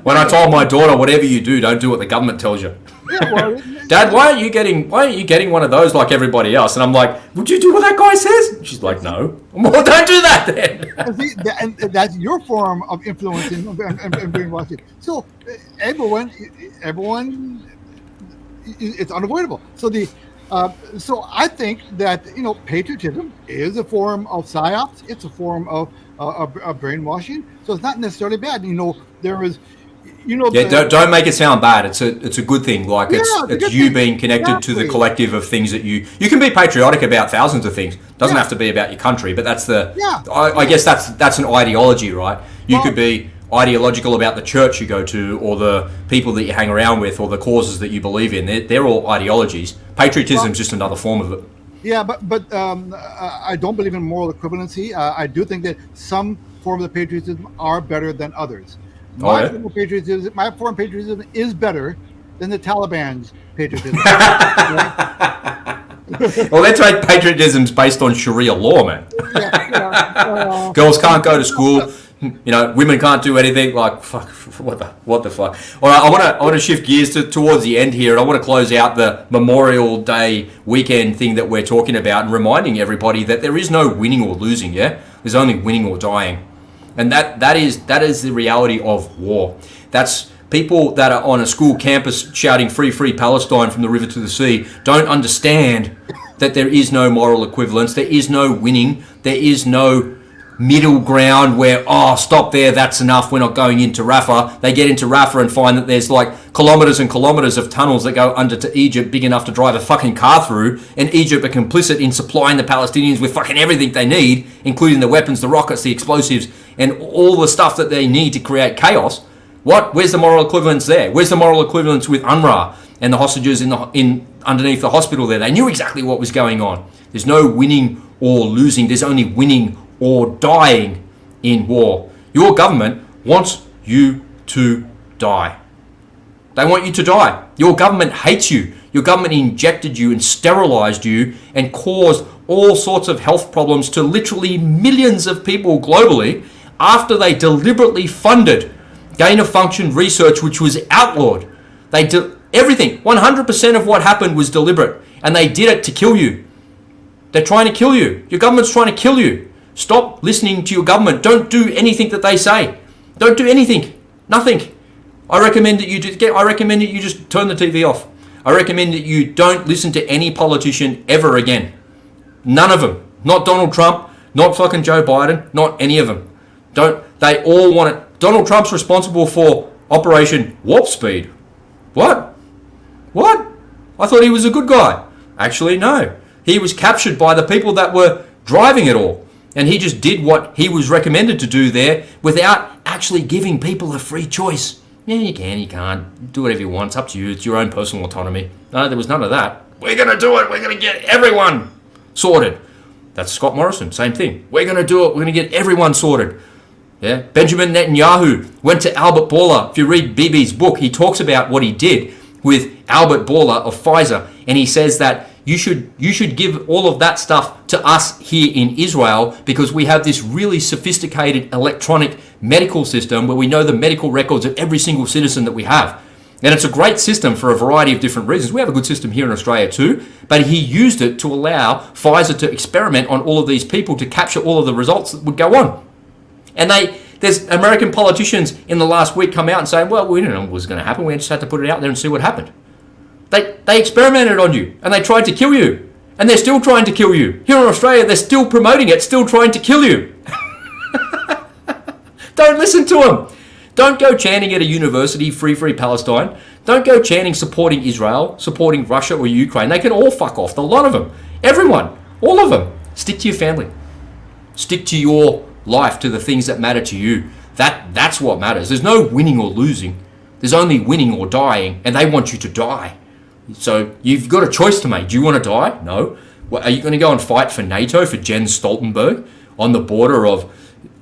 When I told my daughter, whatever you do, don't do what the government tells you. Yeah, well, Dad, why aren't you getting one of those like everybody else? And I'm like, would you do what that guy says? And she's like, no. Well, don't do that then. and that's your form of influencing and brainwashing. So everyone, it's unavoidable. So I think that patriotism is a form of psyops. It's a form of brainwashing. So it's not necessarily bad. There is. Don't make it sound bad. It's a good thing. Like it's you being connected to the collective of things that you can be patriotic about thousands of things. Doesn't have to be about your country, but that's I guess that's an ideology, right? You could be ideological about the church you go to, or the people that you hang around with, or the causes that you believe in. They're all ideologies. Patriotism is just another form of it. Yeah, but I don't believe in moral equivalency. I do think that some forms of patriotism are better than others. My form of patriotism is better than the Taliban's patriotism. Well, that's right. Patriotism's based on Sharia law, man. Girls can't go to school. Women can't do anything. Like, fuck, what the fuck? All right, I want to shift gears towards the end here, and I want to close out the Memorial Day weekend thing that we're talking about, and reminding everybody that there is no winning or losing. Yeah, there's only winning or dying. And that is the reality of war. That's people that are on a school campus shouting free, free Palestine from the river to the sea don't understand that there is no moral equivalence. There is no winning. There is no middle ground where, stop there, that's enough, we're not going into Rafah. They get into Rafah and find that there's like kilometers and kilometers of tunnels that go under to Egypt big enough to drive a fucking car through, and Egypt are complicit in supplying the Palestinians with fucking everything they need, including the weapons, the rockets, the explosives, and all the stuff that they need to create chaos. Where's the moral equivalence there? Where's the moral equivalence with UNRWA and the hostages in underneath the hospital there? They knew exactly what was going on. There's no winning or losing. There's only winning or dying in war. Your government wants you to die. They want you to die. Your government hates you. Your government injected you and sterilized you and caused all sorts of health problems to literally millions of people globally after they deliberately funded gain-of-function research, which was outlawed. They did everything. 100% of what happened was deliberate, and they did it to kill you. They're trying to kill you. Your government's trying to kill you. Stop listening to your government. Don't do anything that they say. Don't do anything. Nothing. I recommend that you just turn the TV off. I recommend that you don't listen to any politician ever again. None of them. Not Donald Trump, not fucking Joe Biden, not any of them. They all want it. Donald Trump's responsible for Operation Warp Speed. What? I thought he was a good guy. Actually, no. He was captured by the people that were driving it all. And he just did what he was recommended to do there without actually giving people a free choice. Yeah, you can, you can't. Do whatever you want. It's up to you. It's your own personal autonomy. No, there was none of that. We're going to do it. We're going to get everyone sorted. That's Scott Morrison. Same thing. We're going to do it. We're going to get everyone sorted. Yeah. Benjamin Netanyahu went to Albert Bourla. If you read Bibi's book, he talks about what he did with Albert Bourla of Pfizer. And he says that you should give all of that stuff to us here in Israel, because we have this really sophisticated electronic medical system where we know the medical records of every single citizen that we have. And it's a great system for a variety of different reasons. We have a good system here in Australia too, but he used it to allow Pfizer to experiment on all of these people to capture all of the results that would go on. And there's American politicians in the last week come out and say, well, we didn't know what was going to happen. We just had to put it out there and see what happened. They experimented on you and they tried to kill you. And they're still trying to kill you. Here in Australia, they're still promoting it, still trying to kill you. Don't listen to them. Don't go chanting at a university, free, free Palestine. Don't go chanting supporting Israel, supporting Russia or Ukraine. They can all fuck off. A lot of them. Everyone. All of them. Stick to your family. Stick to your life, to the things that matter to you. That's what matters. There's no winning or losing. There's only winning or dying, and they want you to die. So you've got a choice to make. Do you want to die? No. Well, are you going to go and fight for NATO, for Jens Stoltenberg, on the border of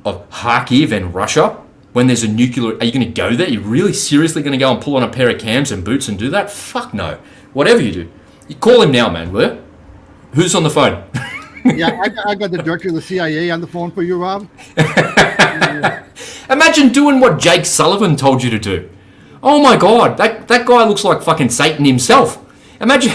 Kharkiv and Russia? When there's a nuclear, are you going to go there? Are you really seriously going to go and pull on a pair of cams and boots and do that? Fuck no. Whatever you do, you call him now, man. Will you? Who's on the phone? Yeah, I got the director of the CIA on the phone for you, Rob. Imagine doing what Jake Sullivan told you to do. Oh my God, that guy looks like fucking Satan himself. Imagine,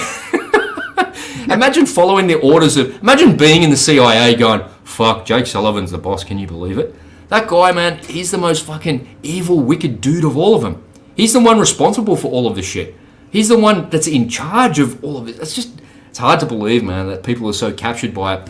imagine following the orders of. Imagine being in the CIA, going, "Fuck, Jake Sullivan's the boss." Can you believe it? That guy, man, he's the most fucking evil, wicked dude of all of them. He's the one responsible for all of this shit. He's the one that's in charge of all of it. It's hard to believe, man, that people are so captured by it.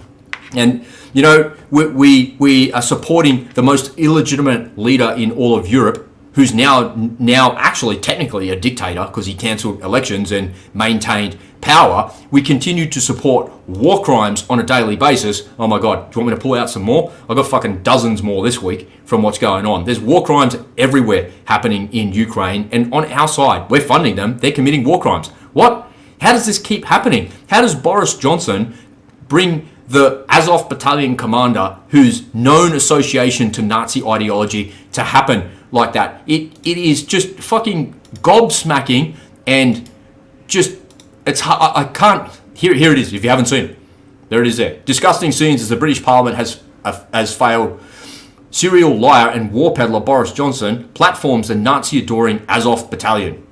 And, you know, we are supporting the most illegitimate leader in all of Europe, who's now actually technically a dictator because he cancelled elections and maintained power. We continue to support war crimes on a daily basis. Oh my God, do you want me to pull out some more? I've got fucking dozens more this week from what's going on. There's war crimes everywhere happening in Ukraine, and on our side, we're funding them. They're committing war crimes. What? How does this keep happening? How does Boris Johnson bring the Azov battalion commander, whose known association to Nazi ideology, to happen like that? It is just fucking gobsmacking, and just, I can't. Here it is. If you haven't seen it, there it is. There, disgusting scenes as the British Parliament has failed. Serial liar and war peddler Boris Johnson platforms the Nazi-adoring Azov battalion,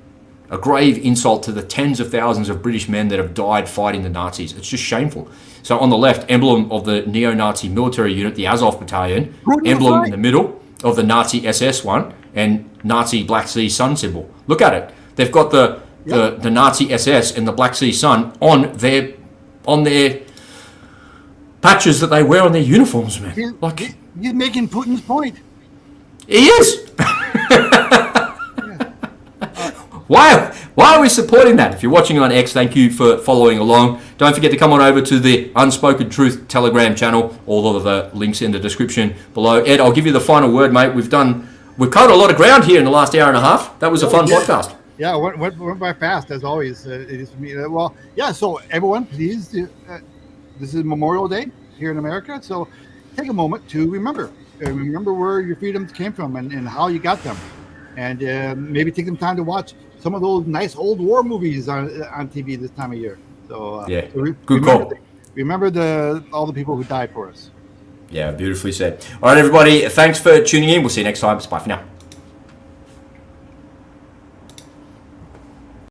a grave insult to the tens of thousands of British men that have died fighting the Nazis. It's just shameful. So on the left, emblem of the neo-Nazi military unit, the Azov battalion. Emblem in the middle of the Nazi SS one, and Nazi Black Sea Sun symbol. Look at it. They've got the Nazi SS and the Black Sea Sun on their patches that they wear on their uniforms, man. You're making Putin's point. He is. Why are we supporting that? If you're watching on X, thank you for following along. Don't forget to come on over to the Unspoken Truth Telegram channel. All of the links in the description below. Ed, I'll give you the final word, mate. We've covered a lot of ground here in the last hour and a half. That was a fun podcast. Yeah, went by fast as always. It is for me. Well, yeah. So everyone, please, this is Memorial Day here in America. So take a moment to remember where your freedoms came from and how you got them, and maybe take some time to watch some of those nice old war movies on TV this time of year. So good call. Remember all the people who died for us. Yeah, beautifully said. All right, everybody. Thanks for tuning in. We'll see you next time. Bye for now.